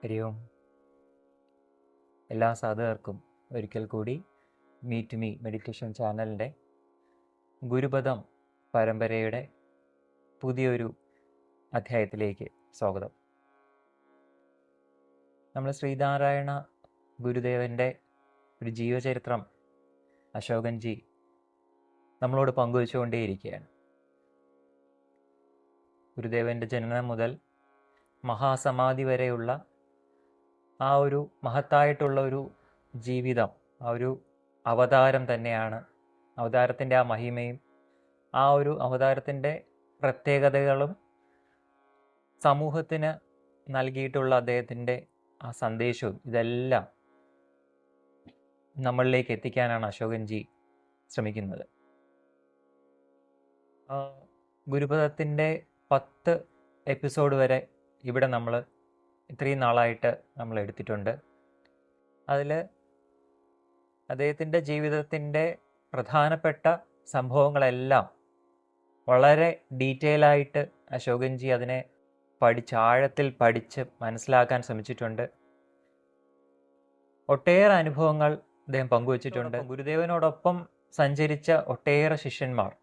ഹരി ഓം. എല്ലാ സാധകർക്കും ഒരിക്കൽ കൂടി മീറ്റ് മീ മെഡിറ്റേഷൻ ചാനലിൻ്റെ ഗുരുപദം പരമ്പരയുടെ പുതിയൊരു അധ്യായത്തിലേക്ക് സ്വാഗതം. നമ്മൾ ശ്രീനാരായണ ഗുരുദേവൻ്റെ ഒരു ജീവചരിത്രം അശോകൻജി നമ്മളോട് പങ്കുവച്ചുകൊണ്ടേയിരിക്കുകയാണ്. ഗുരുദേവൻ്റെ ജനനം മുതൽ മഹാസമാധി വരെയുള്ള ആ ഒരു മഹത്തായിട്ടുള്ള ഒരു ജീവിതം, ആ ഒരു അവതാരം തന്നെയാണ്. അവതാരത്തിൻ്റെ ആ മഹിമയും ആ ഒരു അവതാരത്തിൻ്റെ പ്രത്യേകതകളും സമൂഹത്തിന് നൽകിയിട്ടുള്ള അദ്ദേഹത്തിൻ്റെ ആ സന്ദേശവും ഇതെല്ലാം നമ്മളിലേക്ക് എത്തിക്കാനാണ് അശോകൻജി ശ്രമിക്കുന്നത്. ഗുരുപദത്തിൻ്റെ 10 എപ്പിസോഡ് വരെ ഇവിടെ നമ്മൾ ഇത്രയും നാളായിട്ട് നമ്മൾ എടുത്തിട്ടുണ്ട്. അതിൽ അദ്ദേഹത്തിൻ്റെ ജീവിതത്തിൻ്റെ പ്രധാനപ്പെട്ട സംഭവങ്ങളെല്ലാം വളരെ ഡീറ്റെയിലായിട്ട് അശോകൻജി അതിനെ ആഴത്തിൽ പഠിച്ച് മനസ്സിലാക്കാൻ ശ്രമിച്ചിട്ടുണ്ട്. ഒട്ടേറെ അനുഭവങ്ങൾ അദ്ദേഹം പങ്കുവച്ചിട്ടുണ്ട്. ഗുരുദേവനോടൊപ്പം സഞ്ചരിച്ച ഒട്ടേറെ ശിഷ്യന്മാർ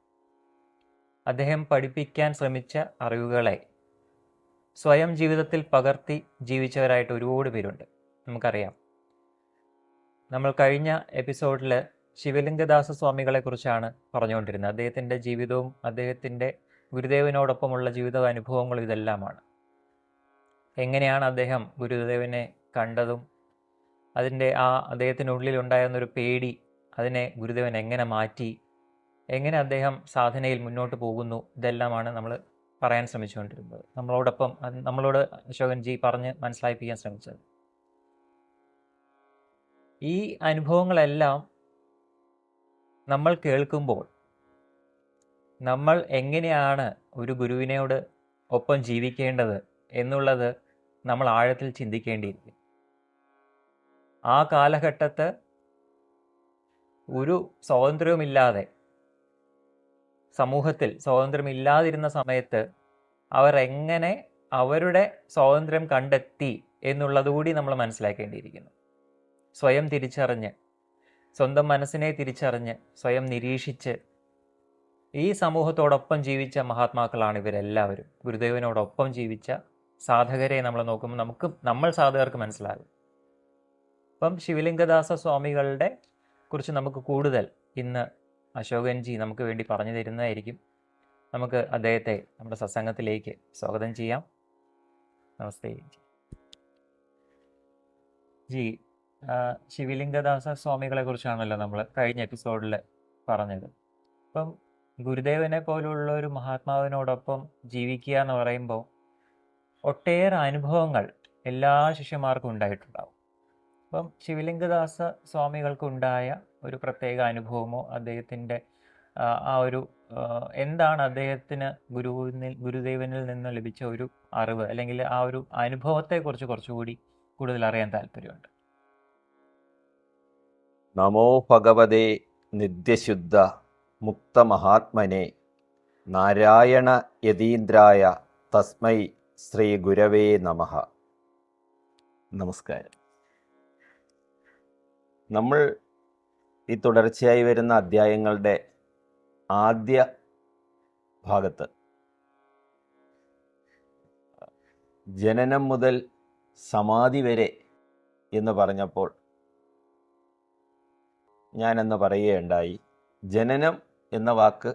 അദ്ദേഹം പഠിപ്പിക്കാൻ ശ്രമിച്ച അറിവുകളെ സ്വയം ജീവിതത്തിൽ പകർത്തി ജീവിച്ചവരായിട്ട് ഒരുപാട് പേരുണ്ട്. നമുക്കറിയാം, നമ്മൾ കഴിഞ്ഞ എപ്പിസോഡിൽ ശിവലിംഗദാസ സ്വാമികളെ കുറിച്ചാണ് പറഞ്ഞുകൊണ്ടിരുന്നത്. അദ്ദേഹത്തിൻ്റെ ജീവിതവും അദ്ദേഹത്തിൻ്റെ ഗുരുദേവനോടൊപ്പമുള്ള ജീവിത അനുഭവങ്ങളും ഇതെല്ലാമാണ്. എങ്ങനെയാണ് അദ്ദേഹം ഗുരുദേവനെ കണ്ടതും അതിൻ്റെ അദ്ദേഹത്തിനുള്ളിലുണ്ടായിരുന്നൊരു പേടി, അതിനെ ഗുരുദേവൻ എങ്ങനെ മാറ്റി, എങ്ങനെ അദ്ദേഹം സാധനയിൽ മുന്നോട്ട് പോകുന്നു, ഇതെല്ലാമാണ് നമ്മൾ പറയാൻ ശ്രമിച്ചുകൊണ്ടിരുന്നത്. നമ്മളോട് അശോകൻജി പറഞ്ഞ് മനസ്സിലാക്കിപ്പിക്കാൻ ശ്രമിച്ചത്. ഈ അനുഭവങ്ങളെല്ലാം നമ്മൾ കേൾക്കുമ്പോൾ നമ്മൾ എങ്ങനെയാണ് ഒരു ഗുരുവിനോട് ഒപ്പം ജീവിക്കേണ്ടത് എന്നുള്ളത് നമ്മൾ ആഴത്തിൽ ചിന്തിക്കേണ്ടിയിരിക്കും. ആ കാലഘട്ടത്ത് ഒരു സ്വാതന്ത്ര്യവുമില്ലാതെ, സമൂഹത്തിൽ സ്വാതന്ത്ര്യമില്ലാതിരുന്ന സമയത്ത് അവർ എങ്ങനെ അവരുടെ സ്വാതന്ത്ര്യം കണ്ടെത്തി എന്നുള്ളതുകൂടി നമ്മൾ മനസ്സിലാക്കേണ്ടിയിരിക്കുന്നു. സ്വയം തിരിച്ചറിഞ്ഞ്, സ്വന്തം മനസ്സിനെ തിരിച്ചറിഞ്ഞ്, സ്വയം നിരീക്ഷിച്ച് ഈ സമൂഹത്തോടൊപ്പം ജീവിച്ച മഹാത്മാക്കളാണ് ഇവരെല്ലാവരും. ഗുരുദേവനോടൊപ്പം ജീവിച്ച സാധകരെ നമ്മൾ നോക്കുമ്പോൾ നമ്മൾ സാധകർക്ക് മനസ്സിലാകും. അപ്പം ശിവലിംഗദാസ സ്വാമികളുടെ കുറിച്ച് നമുക്ക് കൂടുതൽ ഇന്ന് അശോകൻജി നമുക്ക് വേണ്ടി പറഞ്ഞു തരുന്നതായിരിക്കും. നമുക്ക് അദ്ദേഹത്തെ നമ്മുടെ സത്സംഗത്തിലേക്ക് സ്വാഗതം ചെയ്യാം. നമസ്തേ ജി. ശിവലിംഗദാസ സ്വാമികളെ കുറിച്ചാണല്ലോ നമ്മൾ കഴിഞ്ഞ എപ്പിസോഡിൽ പറഞ്ഞത്. അപ്പം ഗുരുദേവനെ പോലുള്ള ഒരു മഹാത്മാവിനോടൊപ്പം ജീവിക്കുക എന്ന് പറയുമ്പോൾ ഒട്ടേറെ അനുഭവങ്ങൾ എല്ലാ ശിഷ്യന്മാർക്കും ഉണ്ടായിട്ടുണ്ടാവും. അപ്പം ശിവലിംഗദാസ സ്വാമികൾക്കുണ്ടായ ഒരു പ്രത്യേക അനുഭവമോ അദ്ദേഹത്തിൻ്റെ ആ ഒരു എന്താണ് അദ്ദേഹത്തിന് ഗുരുദേവനിൽ നിന്ന് ലഭിച്ച ഒരു അറിവ്, അല്ലെങ്കിൽ ആ ഒരു അനുഭവത്തെക്കുറിച്ച് കുറച്ചുകൂടി കൂടുതൽ അറിയാൻ താല്പര്യമുണ്ട്. നമോ ഭഗവതേ നിത്യശുദ്ധ മുക്തമഹാത്മനെ നാരായണ യതീന്ദ്രായ തസ്മൈ ശ്രീ ഗുരവേ നമഃ. നമസ്കാരം. നമ്മൾ ഈ തുടർച്ചയായി വരുന്ന അധ്യായങ്ങളുടെ ആദ്യ ഭാഗത്ത് ജനനം മുതൽ സമാധി വരെ എന്ന് പറഞ്ഞപ്പോൾ ഞാനെന്ന് പറയുകയുണ്ടായി, ജനനം എന്ന വാക്ക്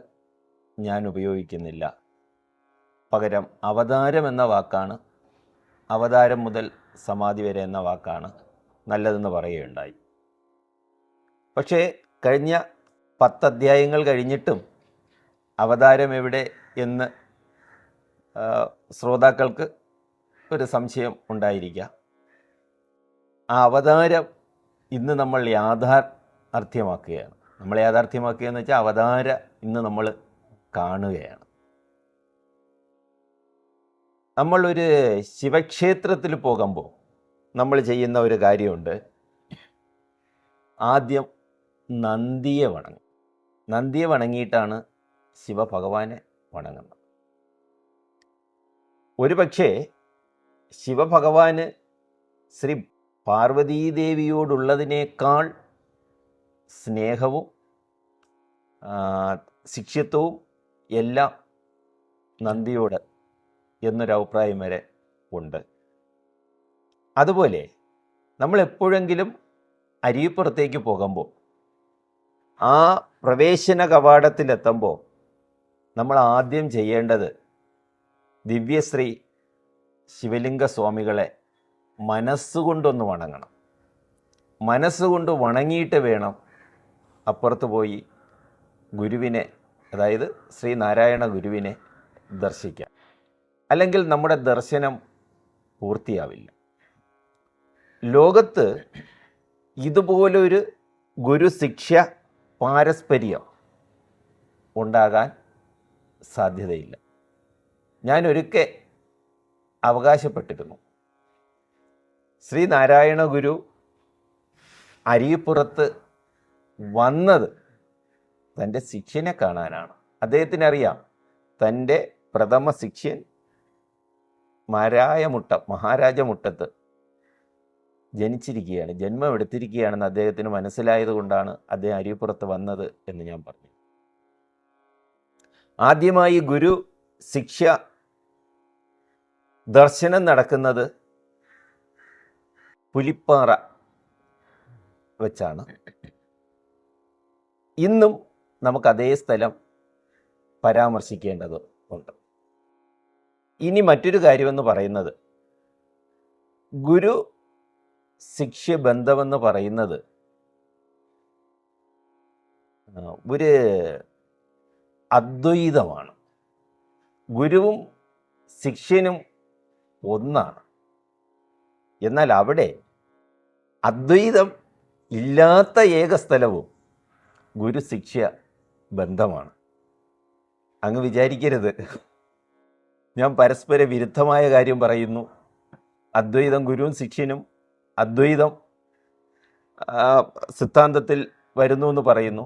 ഞാൻ ഉപയോഗിക്കുന്നില്ല, പകരം അവതാരം എന്ന വാക്കാണ്, അവതാരം മുതൽ സമാധി വരെ എന്ന വാക്കാണ് നല്ലതെന്ന് പറയുകയുണ്ടായി. പക്ഷേ കഴിഞ്ഞ 10 അധ്യായങ്ങൾ കഴിഞ്ഞിട്ടും അവതാരം എവിടെ എന്ന് ശ്രോതാക്കൾക്ക് ഒരു സംശയം ഉണ്ടായിരിക്കാം. ആ അവതാരം ഇന്ന് നമ്മൾ യാഥാർത്ഥ്യമാക്കുകയാണ്. നമ്മൾ യാഥാർത്ഥ്യമാക്കുക എന്ന് വെച്ചാൽ അവതാര ഇന്ന് നമ്മൾ കാണുകയാണ്. നമ്മളൊരു ശിവക്ഷേത്രത്തിൽ പോകുമ്പോൾ നമ്മൾ ചെയ്യുന്ന ഒരു കാര്യമുണ്ട്. ആദ്യം നന്ദിയെ വണങ്ങും. നന്ദിയെ വണങ്ങിയിട്ടാണ് ശിവഭഗവാനെ വണങ്ങുന്നത്. ഒരു പക്ഷേ ശിവഭഗവാന് ശ്രീ പാർവതീദേവിയോടുള്ളതിനേക്കാൾ സ്നേഹവും ശിഷ്യത്വവും എല്ലാം നന്ദിയോട് എന്നൊരഭിപ്രായം വരെ ഉണ്ട്. അതുപോലെ നമ്മൾ എപ്പോഴെങ്കിലും അരുവിപ്പുറത്തേക്ക് പോകുമ്പോൾ ആ പ്രവേശന കവാടത്തിലെത്തുമ്പോൾ നമ്മൾ ആദ്യം ചെയ്യേണ്ടത് ദിവ്യശ്രീ ശിവലിംഗ സ്വാമികളെ മനസ്സുകൊണ്ടൊന്ന് വണങ്ങണം. മനസ്സുകൊണ്ട് വണങ്ങിയിട്ട് വേണം അപ്പുറത്ത് പോയി ഗുരുവിനെ, അതായത് ശ്രീനാരായണ ഗുരുവിനെ ദർശിക്കാൻ. അല്ലെങ്കിൽ നമ്മുടെ ദർശനം പൂർത്തിയാവില്ല. ലോകത്ത് ഇതുപോലൊരു ഗുരുശിക്ഷ പാരസ്പര്യം ഉണ്ടാകാൻ സാധ്യതയില്ല. ഞാൻ ഒരിക്കൽ അവകാശപ്പെട്ടിരുന്നു, ശ്രീനാരായണ ഗുരു അരിപ്പുറത്ത് വന്നത് തൻ്റെ ശിഷ്യനെ കാണാനാണ്. അദ്ദേഹത്തിനറിയാം തൻ്റെ പ്രഥമ ശിഷ്യൻ മഹാരാജമുട്ടത്ത് ജനിച്ചിരിക്കുകയാണ്, ജന്മം എടുത്തിരിക്കുകയാണെന്ന് അദ്ദേഹത്തിന് മനസ്സിലായത് കൊണ്ടാണ് അദ്ദേഹം അരിപ്പുറത്ത് വന്നത് എന്ന് ഞാൻ പറഞ്ഞു. ആദ്യമായി ഗുരു ശിക്ഷ ദർശനം നടക്കുന്നത് പുലിപ്പാറ വെച്ചാണ്. ഇന്നും നമുക്ക് അതേ സ്ഥലം പരാമർശിക്കേണ്ടത് ഉണ്ട്. ഇനി മറ്റൊരു കാര്യമെന്ന് പറയുന്നത്, ഗുരു ശിഷ്യ ബന്ധമെന്ന് പറയുന്നത് ഒരു അദ്വൈതമാണ്. ഗുരുവും ശിഷ്യനും ഒന്നാണ്. എന്നാൽ അവിടെ അദ്വൈതം ഇല്ലാത്ത ഏക സ്ഥലവും ഗുരു ശിഷ്യ ബന്ധമാണ്. അങ്ങ് വിചാരിക്കരുത് ഞാൻ പരസ്പര വിരുദ്ധമായ കാര്യം പറയുന്നു. അദ്വൈതം ഗുരുവും ശിഷ്യനും അദ്വൈതം സിദ്ധാന്തത്തിൽ വരുന്നു എന്ന് പറയുന്നു.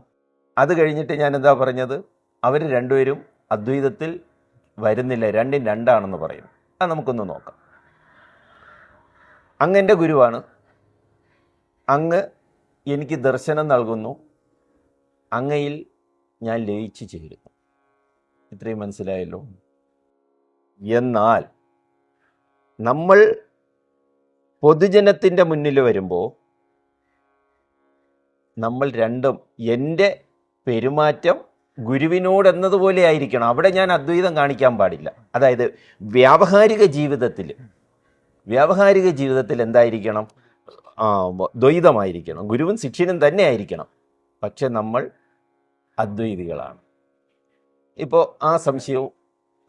അത് കഴിഞ്ഞിട്ട് ഞാൻ എന്താ പറഞ്ഞത്, അവർ രണ്ടുപേരും അദ്വൈതത്തിൽ വരുന്നില്ല, രണ്ടും രണ്ടാണെന്ന് പറയുന്നു. അത് നമുക്കൊന്ന് നോക്കാം. അങ്ങ് എൻ്റെ ഗുരുവാണ്, അങ്ങ് എനിക്ക് ദർശനം നൽകുന്നു, അങ്ങയിൽ ഞാൻ ലയിച്ചു ചേരുന്നു. ഇത്രയും മനസ്സിലായല്ലോ. എന്നാൽ നമ്മൾ പൊതുജനത്തിൻ്റെ മുന്നിൽ വരുമ്പോൾ നമ്മൾ രണ്ടും, എൻ്റെ പെരുമാറ്റം ഗുരുവിനോട് എന്നതുപോലെ ആയിരിക്കണം. അവിടെ ഞാൻ അദ്വൈതം കാണിക്കാൻ പാടില്ല. അതായത് വ്യാവഹാരിക ജീവിതത്തിൽ എന്തായിരിക്കണം? ദ്വൈതമായിരിക്കണം. ഗുരുവും ശിഷ്യനും തന്നെ ആയിരിക്കണം. പക്ഷെ നമ്മൾ അദ്വൈതികളാണ്. ഇപ്പോൾ ആ സംശയവും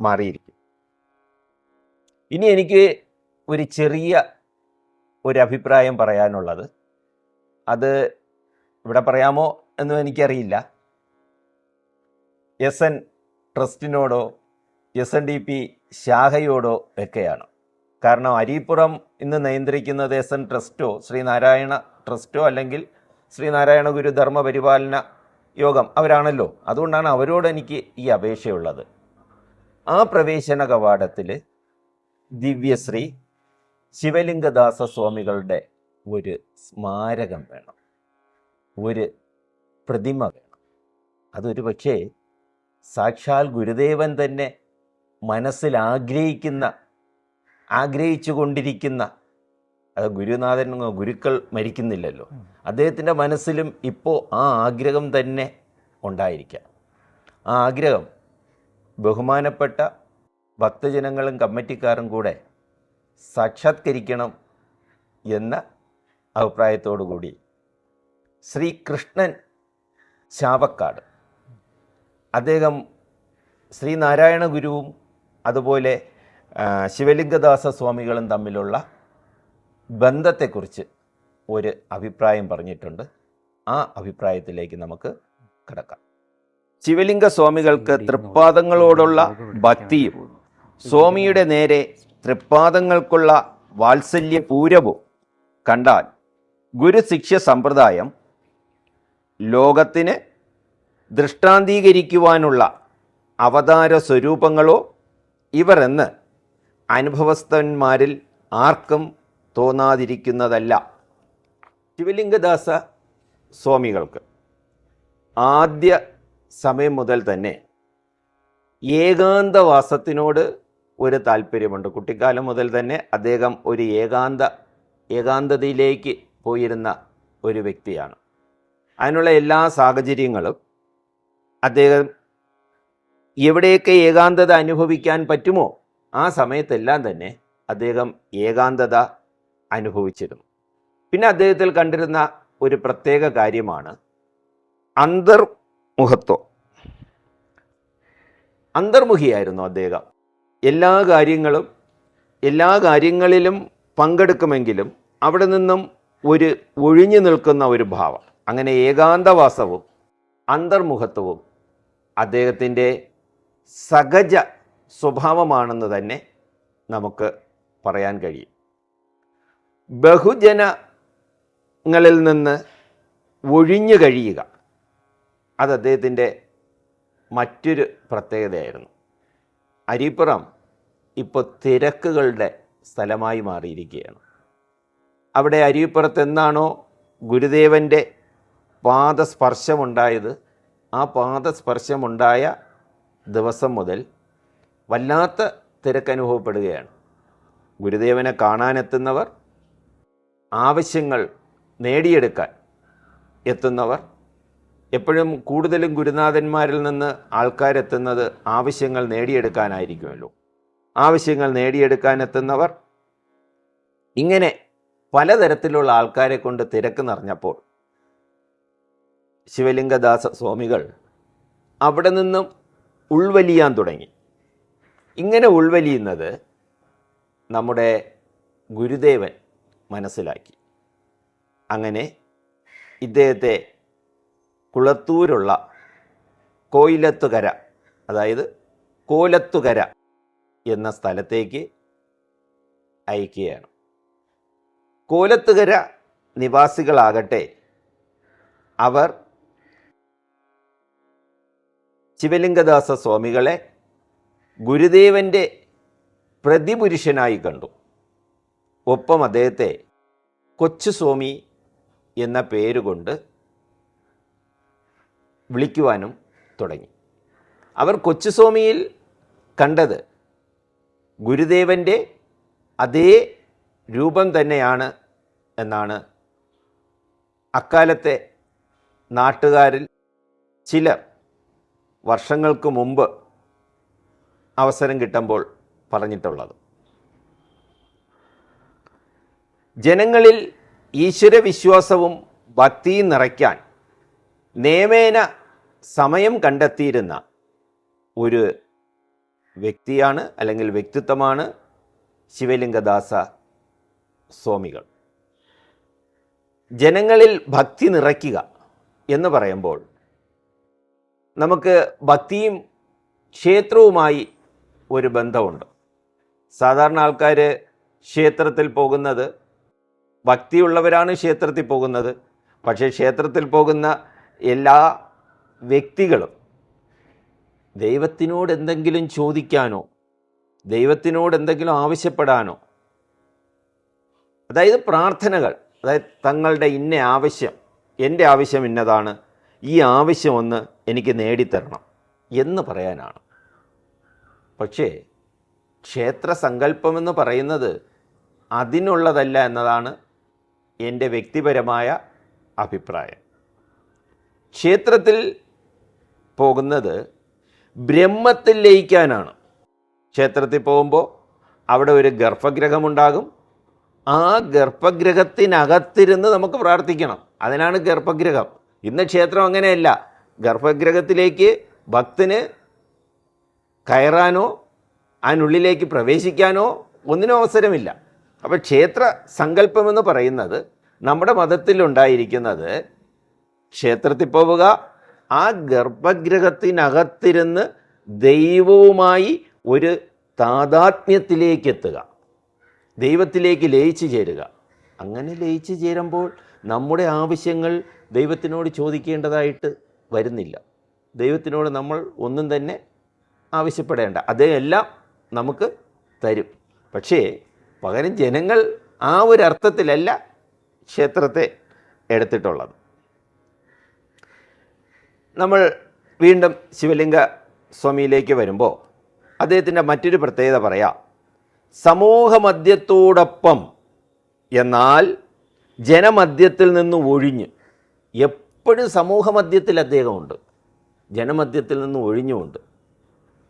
മാറിയിരിക്കും. ഇനി എനിക്ക് ഒരു ചെറിയ അഭിപ്രായം പറയാനുള്ളത്, അത് ഇവിടെ പറയാമോ എന്നും എനിക്കറിയില്ല. SN ട്രസ്റ്റിനോടോ SNDP ശാഖയോടോ ഒക്കെയാണ്. കാരണം അരീപ്പുറം ഇന്ന് നിയന്ത്രിക്കുന്നത് SN ട്രസ്റ്റോ ശ്രീനാരായണ ട്രസ്റ്റോ അല്ലെങ്കിൽ ശ്രീനാരായണ ഗുരു ധർമ്മ പരിപാലന യോഗം അവരാണല്ലോ. അതുകൊണ്ടാണ് അവരോട് എനിക്ക് ഈ അപേക്ഷയുള്ളത്. ആ പ്രവേശന കവാടത്തിൽ ദിവ്യശ്രീ ശിവലിംഗദാസ സ്വാമികളുടെ ഒരു സ്മാരകം വേണം, ഒരു പ്രതിമ വേണം. അതൊരു പക്ഷേ സാക്ഷാൽ ഗുരുദേവൻ തന്നെ മനസ്സിൽ ആഗ്രഹിച്ചു കൊണ്ടിരിക്കുന്ന, അത് ഗുരുക്കൾ മരിക്കുന്നില്ലല്ലോ, അദ്ദേഹത്തിൻ്റെ മനസ്സിലും ഇപ്പോൾ ആ ആഗ്രഹം തന്നെ ഉണ്ടായിരിക്കാം. ആ ആഗ്രഹം ബഹുമാനപ്പെട്ട ഭക്തജനങ്ങളും കമ്മിറ്റിക്കാരും കൂടെ സാക്ഷാത്കരിക്കണം എന്ന അഭിപ്രായത്തോടു കൂടി ശ്രീകൃഷ്ണൻ ചാവക്കാട്, അദ്ദേഹം ശ്രീനാരായണ ഗുരുവും അതുപോലെ ശിവലിംഗദാസ സ്വാമികളും തമ്മിലുള്ള ബന്ധത്തെക്കുറിച്ച് ഒരു അഭിപ്രായം പറഞ്ഞിട്ടുണ്ട്. ആ അഭിപ്രായത്തിലേക്ക് നമുക്ക് കടക്കാം. ശിവലിംഗ സ്വാമികൾക്ക് തൃപ്പാദങ്ങളോടുള്ള ഭക്തിയും സ്വാമിയുടെ നേരെ തൃപ്പാദങ്ങൾക്കുള്ള വാത്സല്യപൂരവും കണ്ടാൽ ഗുരുശിഷ്യ സമ്പ്രദായം ലോകത്തിന് ദൃഷ്ടാന്തീകരിക്കുവാനുള്ള അവതാര സ്വരൂപങ്ങളോ ഇവർ എന്ന് അനുഭവസ്ഥന്മാരിൽ ആർക്കും തോന്നാതിരിക്കുന്നതല്ല. ശിവലിംഗദാസ സ്വാമികൾക്ക് ആദ്യ സമയം മുതൽ തന്നെ ഏകാന്തവാസത്തിനോട് ഒരു താല്പര്യമുണ്ട്. കുട്ടിക്കാലം മുതൽ തന്നെ അദ്ദേഹം ഒരു ഏകാന്തതയിലേക്ക് പോയിരുന്ന ഒരു വ്യക്തിയാണ്. അതിനുള്ള എല്ലാ സാഹചര്യങ്ങളും അദ്ദേഹം എവിടെയൊക്കെ ഏകാന്തത അനുഭവിക്കാൻ പറ്റുമോ ആ സമയത്തെല്ലാം തന്നെ അദ്ദേഹം ഏകാന്തത അനുഭവിച്ചിരുന്നു. പിന്നെ അദ്ദേഹത്തിൽ കണ്ടിരുന്ന ഒരു പ്രത്യേക കാര്യമാണ് അന്തർമുഖത്വം. അന്തർമുഖിയായിരുന്നു അദ്ദേഹം. എല്ലാ കാര്യങ്ങളിലും പങ്കെടുക്കുമെങ്കിലും അവിടെ നിന്നും ഒരു ഒഴിഞ്ഞു നിൽക്കുന്ന ഒരു ഭാവം. അങ്ങനെ ഏകാന്തവാസവും അന്തർമുഖത്വവും അദ്ദേഹത്തിൻ്റെ സഹജ സ്വഭാവമാണെന്ന് തന്നെ നമുക്ക് പറയാൻ കഴിയും. ബഹുജനങ്ങളിൽ നിന്ന് ഒഴിഞ്ഞു കഴിയുക അത് അദ്ദേഹത്തിൻ്റെ മറ്റൊരു പ്രത്യേകതയായിരുന്നു. അരിപ്പുറം ഇപ്പോൾ തിരക്കുകളുടെ സ്ഥലമായി മാറിയിരിക്കുകയാണ്. അവിടെ അരിപ്പുറത്ത് എന്നാണോ ഗുരുദേവൻ്റെ പാദസ്പർശമുണ്ടായത്, ആ പാദസ്പർശമുണ്ടായ ദിവസം മുതൽ വല്ലാത്ത തിരക്കനുഭവപ്പെടുകയാണ്. ഗുരുദേവനെ കാണാനെത്തുന്നവർ, ആവശ്യങ്ങൾ നേടിയെടുക്കാൻ എത്തുന്നവർ, എപ്പോഴും കൂടുതലും ഗുരുനാഥന്മാരിൽ നിന്ന് ആൾക്കാരെത്തുന്നത് ആവശ്യങ്ങൾ നേടിയെടുക്കാനായിരിക്കുമല്ലോ. ആവശ്യങ്ങൾ നേടിയെടുക്കാൻ എത്തുന്നവർ, ഇങ്ങനെ പലതരത്തിലുള്ള ആൾക്കാരെ കൊണ്ട് തിരക്ക് നിറഞ്ഞപ്പോൾ ശിവലിംഗദാസ സ്വാമികൾ അവിടെ നിന്നും ഉൾവലിയാൻ തുടങ്ങി. ഇങ്ങനെ ഉൾവലിയുന്നത് നമ്മുടെ ഗുരുദേവൻ മനസ്സിലാക്കി. അങ്ങനെ ഇദ്ദേഹത്തെ കുളത്തൂരുള്ള കോയിലത്തുകര, അതായത് കോലത്തുകര എന്ന സ്ഥലത്തേക്ക് അയക്കുകയാണ്. കോലത്തുകര നിവാസികളാകട്ടെ അവർ ശിവലിംഗദാസ സ്വാമികളെ ഗുരുദേവൻ്റെ പ്രതിപുരുഷനായി കണ്ടു. ഒപ്പം അദ്ദേഹത്തെ കൊച്ചുസ്വാമി എന്ന പേരുകൊണ്ട് വിളിക്കുവാനും തുടങ്ങി. അവർ കൊച്ചുസ്വാമിയിൽ കണ്ടത് ഗുരുദേവൻ്റെ അതേ രൂപം തന്നെയാണ് എന്നാണ് അക്കാലത്തെ നാട്ടുകാരിൽ ചിലർ വർഷങ്ങൾക്ക് മുമ്പ് അവസരം കിട്ടുമ്പോൾ പറഞ്ഞിട്ടുള്ളത്. ജനങ്ങളിൽ ഈശ്വരവിശ്വാസവും ഭക്തിയും നിറയ്ക്കാൻ നിയമേന സമയം കണ്ടെത്തിയിരുന്ന ഒരു വ്യക്തിയാണ്, അല്ലെങ്കിൽ വ്യക്തിത്വമാണ് ശിവലിംഗദാസ സ്വാമികൾ. ജനങ്ങളിൽ ഭക്തി നിറയ്ക്കുക എന്ന് പറയുമ്പോൾ നമുക്ക് ഭക്തിയും ക്ഷേത്രവുമായി ഒരു ബന്ധമുണ്ട്. സാധാരണ ആൾക്കാർ ക്ഷേത്രത്തിൽ പോകുന്നത്, ഭക്തിയുള്ളവരാണ് ക്ഷേത്രത്തിൽ പോകുന്നത്. പക്ഷേ ക്ഷേത്രത്തിൽ പോകുന്ന എല്ലാ വ്യക്തികളും ദൈവത്തിനോട് എന്തെങ്കിലും ചോദിക്കാനോ ദൈവത്തിനോട് എന്തെങ്കിലും ആവശ്യപ്പെടാനോ, അതായത് പ്രാർത്ഥനകൾ, അതായത് തങ്ങളുടെ ഇന്ന ആവശ്യം, എൻ്റെ ആവശ്യം ഇന്നതാണ്, ഈ ആവശ്യം ഒന്ന് എനിക്ക് നേടിത്തരണം എന്ന് പറയാനാണ്. പക്ഷേ ക്ഷേത്ര സങ്കല്പമെന്ന് പറയുന്നത് അതിനുള്ളതല്ല എന്നതാണ് എൻ്റെ വ്യക്തിപരമായ അഭിപ്രായം. ക്ഷേത്രത്തിൽ പോകുന്നത് ബ്രഹ്മത്തിൽ ലയിക്കാനാണ്. ക്ഷേത്രത്തിൽ പോകുമ്പോൾ അവിടെ ഒരു ഗർഭഗൃഹമുണ്ടാകും. ആ ഗർഭഗൃഹത്തിനകത്തിരുന്ന് നമുക്ക് പ്രാർത്ഥിക്കണം. അതിനാണ് ഗർഭഗൃഹം. ഇന്ന് ക്ഷേത്രം അങ്ങനെയല്ല. ഗർഭഗൃഹത്തിലേക്ക് ഭക്തന് കയറാനോ അതിനുള്ളിലേക്ക് പ്രവേശിക്കാനോ ഒന്നിനും അവസരമില്ല. അപ്പോൾ ക്ഷേത്ര സങ്കല്പമെന്ന് പറയുന്നത് നമ്മുടെ മതത്തിലുണ്ടായിരിക്കുന്നത് ക്ഷേത്രത്തിൽ പോവുക, ആ ഗർഭഗൃഹത്തിനകത്തിരുന്ന് ദൈവവുമായി ഒരു താതാത്മ്യത്തിലേക്ക് എത്തുക, ദൈവത്തിലേക്ക് ലയിച്ചു ചേരുക. അങ്ങനെ ലയിച്ചു ചേരുമ്പോൾ നമ്മുടെ ആവശ്യങ്ങൾ ദൈവത്തിനോട് ചോദിക്കേണ്ടതായിട്ട് വരുന്നില്ല. ദൈവത്തിനോട് നമ്മൾ ഒന്നും തന്നെ ആവശ്യപ്പെടേണ്ട, അദ്ദേഹം എല്ലാം നമുക്ക് തരും. പക്ഷേ പകരം ജനങ്ങൾ ആ ഒരു അർത്ഥത്തിലല്ല ക്ഷേത്രത്തെ എടുത്തിട്ടുള്ളത്. നമ്മൾ വീണ്ടും ശിവലിംഗ സ്വാമിയിലേക്ക് വരുമ്പോൾ അദ്ദേഹത്തിൻ്റെ മറ്റൊരു പ്രത്യേകത പറയാം. സമൂഹമധ്യത്തോടൊപ്പം എന്നാൽ ജനമധ്യത്തിൽ നിന്ന് ഒഴിഞ്ഞ്. എപ്പോഴും സമൂഹമധ്യത്തിൽ അദ്ദേഹമുണ്ട്, ജനമധ്യത്തിൽ നിന്ന് ഒഴിഞ്ഞുമുണ്ട്.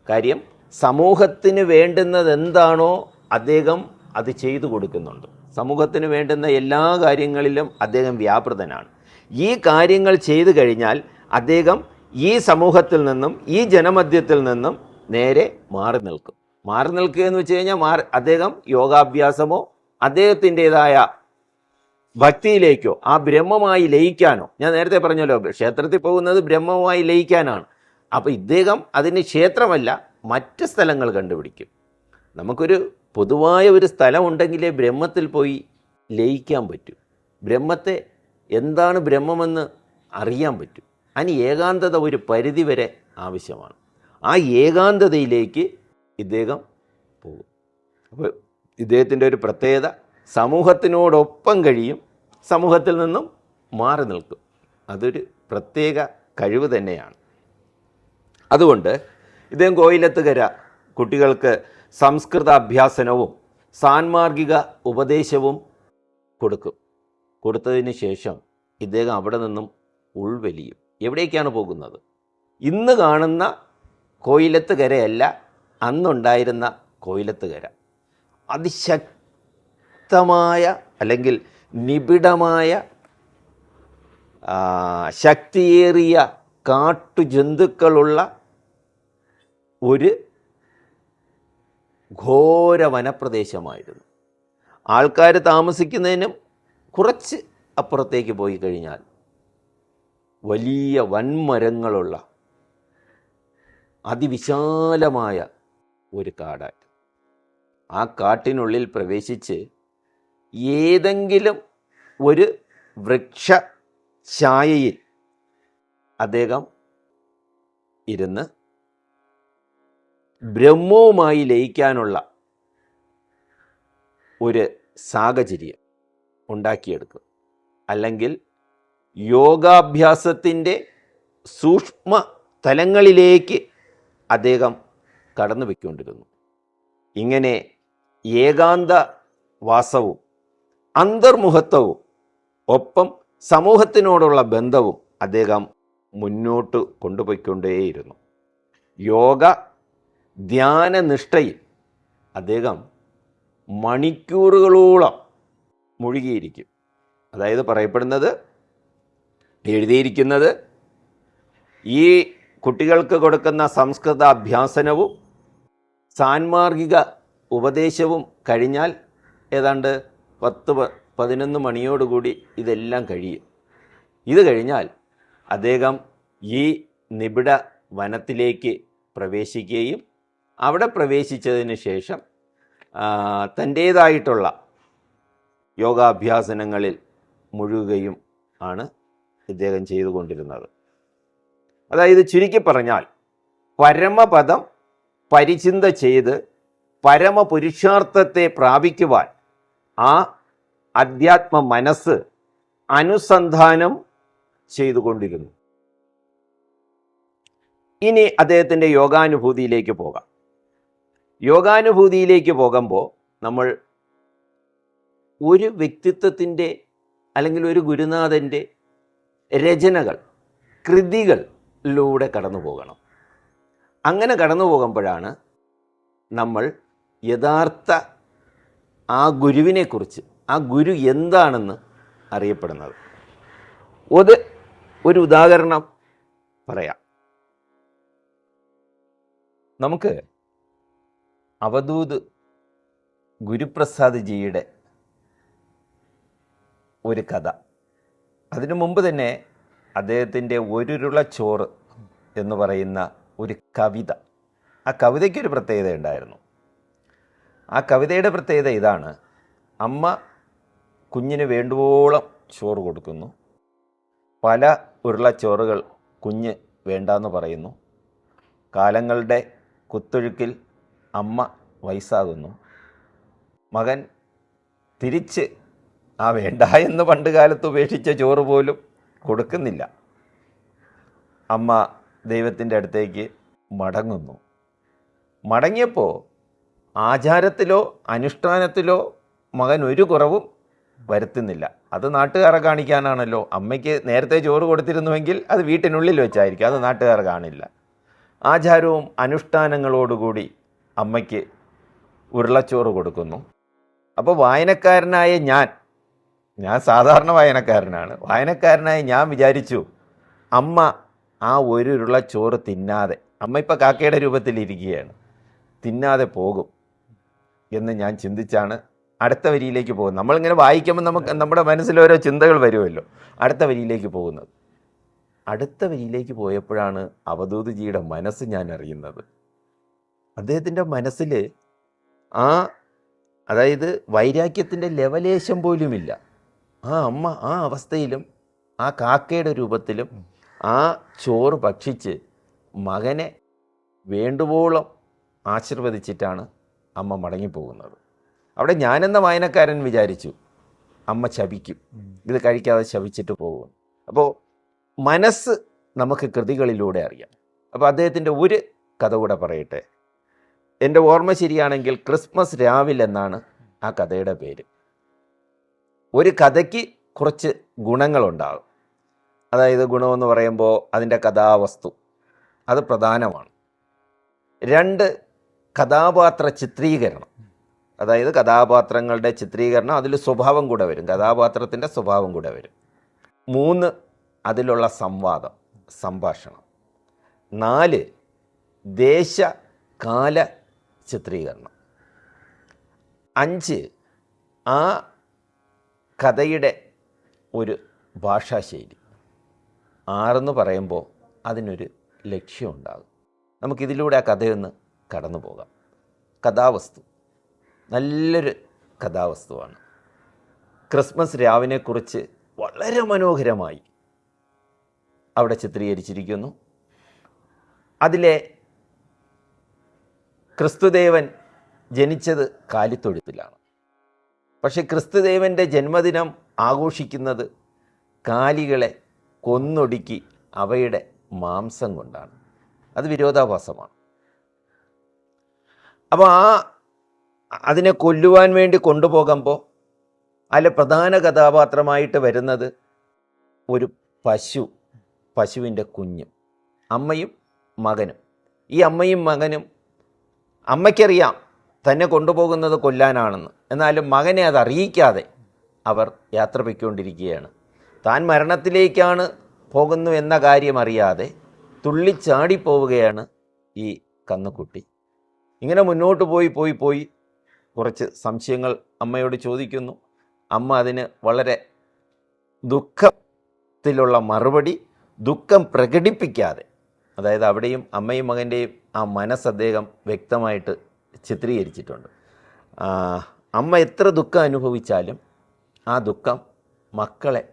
കാര്യം സമൂഹത്തിന് വേണ്ടുന്നത് എന്താണോ അദ്ദേഹം അത് ചെയ്തു കൊടുക്കുന്നുണ്ട്. സമൂഹത്തിന് വേണ്ടുന്ന എല്ലാ കാര്യങ്ങളിലും അദ്ദേഹം വ്യാപൃതനാണ്. ഈ കാര്യങ്ങൾ ചെയ്തു കഴിഞ്ഞാൽ അദ്ദേഹം ഈ സമൂഹത്തിൽ നിന്നും ഈ ജനമധ്യത്തിൽ നിന്നും നേരെ മാറി നിൽക്കും. മാറി നിൽക്കുക എന്ന് വെച്ച് കഴിഞ്ഞാൽ അദ്ദേഹം യോഗാഭ്യാസമോ അദ്ദേഹത്തിൻ്റെതായ ഭക്തിയിലേക്കോ ആ ബ്രഹ്മമായി ലയിക്കാനോ, ഞാൻ നേരത്തെ പറഞ്ഞല്ലോ ക്ഷേത്രത്തിൽ പോകുന്നത് ബ്രഹ്മമായി ലയിക്കാനാണ്. അപ്പോൾ ഇദ്ദേഹം അതിന് ക്ഷേത്രമല്ല മറ്റ് സ്ഥലങ്ങൾ കണ്ടുപിടിക്കും. നമുക്കൊരു പൊതുവായ ഒരു സ്ഥലമുണ്ടെങ്കിലേ ബ്രഹ്മത്തിൽ പോയി ലയിക്കാൻ പറ്റൂ, ബ്രഹ്മത്തെ എന്താണ് ബ്രഹ്മമെന്ന് അറിയാൻ പറ്റും. അതിന് ഏകാന്തത ഒരു പരിധി വരെ ആവശ്യമാണ്. ആ ഏകാന്തതയിലേക്ക് ഇദ്ദേഹം പോകും. അപ്പോൾ ഇദ്ദേഹത്തിൻ്റെ ഒരു പ്രത്യേകത സമൂഹത്തിനോടൊപ്പം കഴിയും, സമൂഹത്തിൽ നിന്നും മാറി നിൽക്കും. അതൊരു പ്രത്യേക കഴിവ് തന്നെയാണ്. അതുകൊണ്ട് ഇദ്ദേഹം കോയിലത്തുകര കുട്ടികൾക്ക് സംസ്കൃത അഭ്യാസനവും സാൻമാർഗിക ഉപദേശവും കൊടുത്തതിന് ശേഷം ഇദ്ദേഹം അവിടെ നിന്നും ഉൾവലിയും. എവിടേക്കാണ് പോകുന്നത്? ഇന്ന് കാണുന്ന കോയിലത്തുകരയല്ല, അന്നുണ്ടായിരുന്ന കോയിലത്തുകര. അതിശക്തമായ അല്ലെങ്കിൽ നിബിഡമായ ശക്തിയേറിയ കാട്ടുജന്തുക്കളുള്ള ഒരു ഘോര വനപ്രദേശമായിരുന്നു. ആൾക്കാർ താമസിക്കുന്നതിനും കുറച്ച് അപ്പുറത്തേക്ക് പോയി കഴിഞ്ഞാൽ വലിയ വൻമരങ്ങളുള്ള അതിവിശാലമായ ഒരു കാടായിരുന്നു. ആ കാട്ടിനുള്ളിൽ പ്രവേശിച്ച് ഏതെങ്കിലും ഒരു വൃക്ഷഛായയിൽ അദ്ദേഹം ഇരുന്ന് ബ്രഹ്മവുമായി ലയിക്കാനുള്ള ഒരു സാഹചര്യം ഉണ്ടാക്കിയെടുക്കും. അല്ലെങ്കിൽ യോഗാഭ്യാസത്തിൻ്റെ സൂക്ഷ്മ തലങ്ങളിലേക്ക് അദ്ദേഹം കടന്നു വയ്ക്കൊണ്ടിരുന്നു. ഇങ്ങനെ ഏകാന്ത വാസവും അന്തർമുഖത്വവും ഒപ്പം സമൂഹത്തിനോടുള്ള ബന്ധവും അദ്ദേഹം മുന്നോട്ട് കൊണ്ടുപോയിക്കൊണ്ടേയിരുന്നു. യോഗ ധ്യാനനിഷ്ഠയിൽ അദ്ദേഹം മണിക്കൂറുകളോളം മുഴുകിയിരിക്കും. അതായത് പറയപ്പെടുന്നത്, എഴുതിയിരിക്കുന്നത്, ഈ കുട്ടികൾക്ക് കൊടുക്കുന്ന സംസ്കൃത അഭ്യാസനവും സാൻമാർഗിക ഉപദേശവും കഴിഞ്ഞാൽ ഏതാണ്ട് 10-11 മണിയോടുകൂടി ഇതെല്ലാം കഴിയും. ഇത് കഴിഞ്ഞാൽ അദ്ദേഹം ഈ നിബിഡ വനത്തിലേക്ക് പ്രവേശിക്കുകയും അവിടെ പ്രവേശിച്ചതിന് ശേഷം തൻ്റേതായിട്ടുള്ള യോഗാഭ്യാസനങ്ങളിൽ മുഴുകുകയും ആണ് ഇദ്ദേഹം ചെയ്തുകൊണ്ടിരുന്നത്. അതായത് ചുരുക്കി പറഞ്ഞാൽ പരമപദം പരിചിന്ത ചെയ്ത് പരമപുരുഷാർത്ഥത്തെ പ്രാപിക്കുവാൻ ആ അധ്യാത്മ മനസ്സ് അനുസന്ധാനം ചെയ്തുകൊണ്ടിരുന്നു. ഇനി അദ്ദേഹത്തിൻ്റെ യോഗാനുഭൂതിയിലേക്ക് പോകാം. യോഗാനുഭൂതിയിലേക്ക് പോകുമ്പോൾ നമ്മൾ ഒരു വ്യക്തിത്വത്തിൻ്റെ അല്ലെങ്കിൽ ഒരു ഗുരുനാഥൻ്റെ രചനകൾ, കൃതികളിലൂടെ കടന്നു പോകണം. അങ്ങനെ കടന്നു പോകുമ്പോഴാണ് നമ്മൾ യഥാർത്ഥ ആ ഗുരുവിനെക്കുറിച്ച്, ആ ഗുരു എന്താണെന്ന് അറിയപ്പെടുന്നത്. ഒരു ഉദാഹരണം പറയാം. നമുക്ക് അവധൂത് ഗുരുപ്രസാദ് ജിയുടെ ഒരു കഥ, അതിനു മുമ്പ് തന്നെ അദ്ദേഹത്തിൻ്റെ ഒരുരുള ചോറ് എന്ന് പറയുന്ന ഒരു കവിത, ആ കവിതയ്ക്കൊരു പ്രത്യേകത ഉണ്ടായിരുന്നു. ആ കവിതയുടെ പ്രത്യേകത ഇതാണ്: അമ്മ കുഞ്ഞിന് വേണ്ടുവോളം ചോറ് കൊടുക്കുന്നു, പല ഉരുളച്ചോറുകൾ കുഞ്ഞ് വേണ്ടാന്ന് പറയുന്നു, കാലങ്ങളുടെ കുത്തൊഴുക്കിൽ അമ്മ വയസ്സാകുന്നു, മകൻ തിരിച്ച് ആ വേണ്ട എന്ന് പണ്ട് കാലത്ത് ഉപേക്ഷിച്ച ചോറ് പോലും കൊടുക്കുന്നില്ല. അമ്മ ദൈവത്തിൻ്റെ അടുത്തേക്ക് മടങ്ങുന്നു. മടങ്ങിയപ്പോൾ ആചാരത്തിലോ അനുഷ്ഠാനത്തിലോ മകൻ ഒരു കുറവും വരുത്തുന്നില്ല. അത് നാട്ടുകാരെ കാണിക്കാനാണല്ലോ. അമ്മയ്ക്ക് നേരത്തെ ചോറ് കൊടുത്തിരുന്നുവെങ്കിൽ അത് വീട്ടിനുള്ളിൽ വെച്ചായിരിക്കും, അത് നാട്ടുകാർ കാണില്ല. ആചാരവും അനുഷ്ഠാനങ്ങളോടുകൂടി അമ്മയ്ക്ക് ഉരുളച്ചോറ് കൊടുക്കുന്നു. അപ്പോൾ വായനക്കാരനായ ഞാൻ സാധാരണ വായനക്കാരനാണ്. വായനക്കാരനായ ഞാൻ വിചാരിച്ചു, അമ്മ ആ ഒരു ഉരുളച്ചോറ് തിന്നാതെ, അമ്മ ഇപ്പോൾ കാക്കയുടെ രൂപത്തിലിരിക്കുകയാണ്, തിന്നാതെ പോകും എന്ന് ഞാൻ ചിന്തിച്ചാണ് അടുത്ത വരിയിലേക്ക് പോകുന്നത്. നമ്മളിങ്ങനെ വായിക്കുമ്പോൾ നമുക്ക് നമ്മുടെ മനസ്സിൽ ഓരോ ചിന്തകൾ വരുമല്ലോ. അടുത്ത വരിയിലേക്ക് പോകുന്നത്. അടുത്ത വരിയിലേക്ക് പോയപ്പോഴാണ് അവധൂതജിയുടെ മനസ്സ് ഞാൻ അറിയുന്നത്. അദ്ദേഹത്തിൻ്റെ മനസ്സിൽ അതായത് വൈരാഗ്യത്തിൻ്റെ ലെവലേശം പോലുമില്ല. ആ അമ്മ ആ അവസ്ഥയിലും ആ കാക്കയുടെ രൂപത്തിലും ആ ചോറ് ഭക്ഷിച്ച് മകനെ വേണ്ടുവോളം ആശീർവദിച്ചിട്ടാണ് അമ്മ മടങ്ങിപ്പോകുന്നത്. അവിടെ ഞാനെന്ന വായനക്കാരൻ വിചാരിച്ചു അമ്മ ശപിക്കും, ഇത് കഴിക്കാതെ ശപിച്ചിട്ട് പോകും. അപ്പോൾ മനസ്സ് നമുക്ക് കൃതികളിലൂടെ അറിയാം. അപ്പോൾ അദ്ദേഹത്തിൻ്റെ ഒരു കഥ കൂടെ പറയട്ടെ. എൻ്റെ ഓർമ്മ ശരിയാണെങ്കിൽ ക്രിസ്മസ് രാവിൽ എന്നാണ് ആ കഥയുടെ പേര്. ഒരു കഥയ്ക്ക് കുറച്ച് ഗുണങ്ങളുണ്ടാകും. അതായത് ഗുണമെന്ന് പറയുമ്പോൾ അതിൻ്റെ കഥാവസ്തു അത് പ്രധാനമാണ്. 2 കഥാപാത്ര ചിത്രീകരണം, അതായത് കഥാപാത്രങ്ങളുടെ ചിത്രീകരണം, അതിൽ സ്വഭാവം കൂടെ വരും, കഥാപാത്രത്തിൻ്റെ സ്വഭാവം കൂടെ വരും. 3 അതിലുള്ള സംഭാഷണം. 4 ദേശകാല ചിത്രീകരണം. 5 ആ കഥയുടെ ഒരു ഭാഷാശൈലി. 6 എന്ന് പറയുമ്പോൾ അതിനൊരു ലക്ഷ്യമുണ്ടാകും. നമുക്കിതിലൂടെ ആ കഥയൊന്ന് കടന്നു പോകാം. കഥാവസ്തു നല്ലൊരു കഥാവസ്തുവാണ്. ക്രിസ്മസ് രാവിനെക്കുറിച്ച് വളരെ മനോഹരമായി അവിടെ ചിത്രീകരിച്ചിരിക്കുന്നു. അതിലെ ക്രിസ്തുദേവൻ ജനിച്ചത് കാലിത്തൊഴുത്തിലാണ്. പക്ഷെ ക്രിസ്തുദേവൻ്റെ ജന്മദിനം ആഘോഷിക്കുന്നത് കാലികളെ കൊന്നൊടുക്കി അവയുടെ മാംസം കൊണ്ടാണ്. അത് വിരോധാഭാസമാണ്. അപ്പോൾ അതിനെ കൊല്ലുവാൻ വേണ്ടി കൊണ്ടുപോകുമ്പോൾ അതിലെ പ്രധാന കഥാപാത്രമായിട്ട് വരുന്നത് ഒരു പശുവിൻ്റെ കുഞ്ഞും അമ്മയും മകനും. ഈ അമ്മയും മകനും, അമ്മയ്ക്കറിയാം തന്നെ കൊണ്ടുപോകുന്നത് കൊല്ലാനാണെന്ന്, എന്നാലും മകനെ അത് അറിയിക്കാതെ അവർ യാത്ര പൊയ്ക്കൊണ്ടിരിക്കുകയാണ്. താൻ മരണത്തിലേക്കാണ് പോകുന്നു എന്ന കാര്യം അറിയാതെ തുള്ളിച്ചാടിപ്പോവുകയാണ് ഈ കന്നുകുട്ടി. ഇങ്ങനെ മുന്നോട്ട് പോയി കുറച്ച് സംശയങ്ങൾ അമ്മയോട് ചോദിക്കുന്നു. അമ്മ അതിന് വളരെ ദുഃഖത്തിലുള്ള മറുപടി, ദുഃഖം പ്രകടിപ്പിക്കാതെ, അതായത് അവിടെയും അമ്മയും മകൻ്റെയും ആ മനസ്സ് അദ്ദേഹം വ്യക്തമായിട്ട് ചിത്രീകരിച്ചിട്ടുണ്ട്. അമ്മ എത്ര ദുഃഖം അനുഭവിച്ചാലും ആ ദുഃഖം മക്കളെ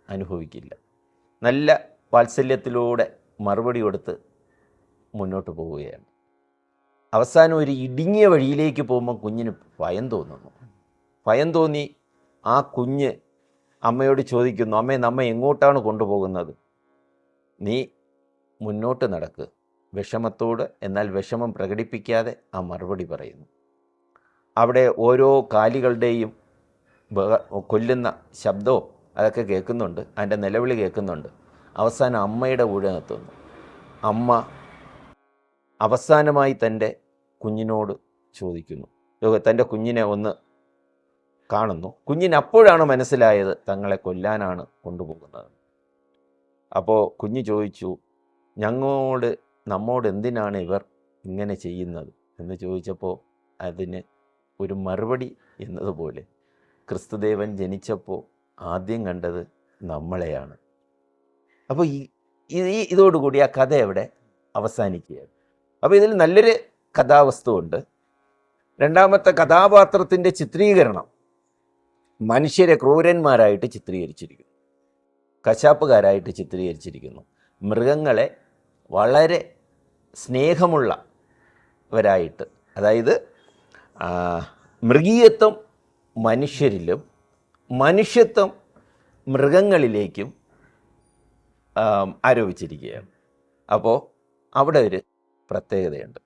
അനുഭവിക്കില്ല. നല്ല വാത്സല്യത്തിലൂടെ മറുപടി കൊടുത്ത് മുന്നോട്ട് പോവുകയാണ്. അവസാനം ഒരു ഇടുങ്ങിയ വഴിയിലേക്ക് പോകുമ്പോൾ കുഞ്ഞിന് ഭയം തോന്നുന്നു. ഭയം തോന്നി ആ കുഞ്ഞ് അമ്മയോട് ചോദിക്കുന്നു, അമ്മേ, നമ്മെ എങ്ങോട്ടാണ് കൊണ്ടുപോകുന്നത്? നീ മുന്നോട്ട് നടക്ക്. വിഷമത്തോട്, എന്നാൽ വിഷമം പ്രകടിപ്പിക്കാതെ ആ മറുപടി പറയുന്നു. അവിടെ ഓരോ കാലികളുടെയും കൊല്ലുന്ന ശബ്ദവും അതൊക്കെ കേൾക്കുന്നുണ്ട്, അതിൻ്റെ നിലവിളി കേൾക്കുന്നുണ്ട്. അവസാനം അമ്മയുടെ കൂടെ എത്തുന്നു. അമ്മ അവസാനമായി തൻ്റെ കുഞ്ഞിനോട് ചോദിക്കുന്നു, തൻ്റെ കുഞ്ഞിനെ ഒന്ന് കാണുന്നു. കുഞ്ഞിന് അപ്പോഴാണ് മനസ്സിലായത് തങ്ങളെ കൊല്ലാനാണ് കൊണ്ടുപോകുന്നത്. അപ്പോൾ കുഞ്ഞ് ചോദിച്ചു, നമ്മോട് എന്തിനാണ് ഇവർ ഇങ്ങനെ ചെയ്യുന്നത് എന്ന് ചോദിച്ചപ്പോൾ അതിന് ഒരു മറുപടി എന്നതുപോലെ ക്രിസ്തുദേവൻ ജനിച്ചപ്പോൾ ആദ്യം കണ്ടത് നമ്മളെയാണ്. അപ്പോൾ ഇതോടുകൂടി ആ കഥ എവിടെ അവസാനിക്കുകയാണ്. അപ്പോൾ ഇതിൽ നല്ലൊരു കഥാവസ്തുവുണ്ട്. രണ്ടാമത്തെ കഥാപാത്രത്തിൻ്റെ ചിത്രീകരണം മനുഷ്യരെ ക്രൂരന്മാരായിട്ട് ചിത്രീകരിച്ചിരിക്കുന്നു, കശാപ്പുകാരായിട്ട് ചിത്രീകരിച്ചിരിക്കുന്നു. മൃഗങ്ങളെ വളരെ സ്നേഹമുള്ളവരായിട്ട്, അതായത് മൃഗീയത്വം മനുഷ്യരിലും മനുഷ്യത്വം മൃഗങ്ങളിലേക്കും ആരോപിച്ചിരിക്കുകയാണ്. അപ്പോൾ അവിടെ ഒരു പ്രത്യേകതയുണ്ട്.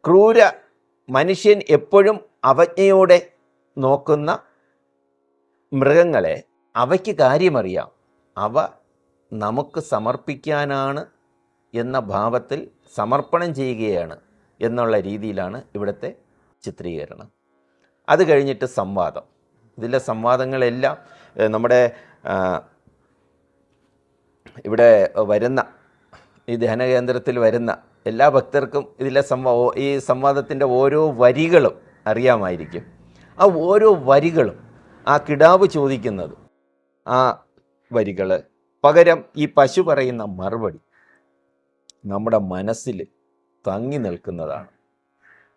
ക്രൂര മനുഷ്യൻ എപ്പോഴും അവജ്ഞയോടെ നോക്കുന്ന മൃഗങ്ങളെ അവയ്ക്ക് കാര്യമറിയാം, അവ നമുക്ക് സമർപ്പിക്കാനാണ് എന്ന ഭാവത്തിൽ സമർപ്പണം ചെയ്യുകയാണ് എന്നുള്ള രീതിയിലാണ് ഇവിടുത്തെ ചിത്രീകരണം. അത് കഴിഞ്ഞിട്ട് സംവാദം. ഇതിലെ സംവാദങ്ങളെല്ലാം നമ്മുടെ ഇവിടെ വരുന്ന ഈ ധ്യാനകേന്ദ്രത്തിൽ വരുന്ന എല്ലാ ഭക്തർക്കും ഇതിലെ ഈ സംവാദത്തിൻ്റെ ഓരോ വരികളും അറിയാമായിരിക്കും. ആ ഓരോ വരികളും ആ കിടാവ് ചോദിക്കുന്നത് ആ വരികൾ പകരം ഈ പശു പറയുന്ന മറുപടി നമ്മുടെ മനസ്സിൽ തങ്ങി നിൽക്കുന്നതാണ്.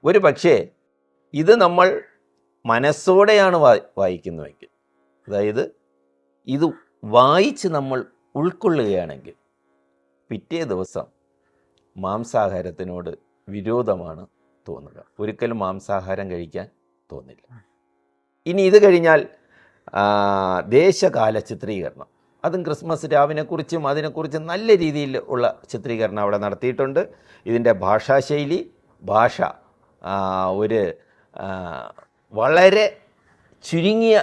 ഒരു പക്ഷേ ഇത് നമ്മൾ മനസ്സോടെയാണ് വായിക്കുന്നുവെങ്കിൽ, അതായത് ഇത് വായിച്ച് നമ്മൾ ഉൾക്കൊള്ളുകയാണെങ്കിൽ പിറ്റേ ദിവസം മാംസാഹാരത്തിനോട് വിരോധമാണ് തോന്നുക. ഒരിക്കലും മാംസാഹാരം കഴിക്കാൻ തോന്നില്ല. ഇനി ഇത് കഴിഞ്ഞാൽ ദേശകാല ചിത്രീകരണം. അതും ക്രിസ്മസ് രാവിനെക്കുറിച്ചും അതിനെക്കുറിച്ചും നല്ല രീതിയിൽ ഉള്ള ചിത്രീകരണം അവിടെ നടത്തിയിട്ടുണ്ട്. ഇതിൻ്റെ ഭാഷാശൈലി, ഭാഷ ഒരു വളരെ ചുരുങ്ങിയ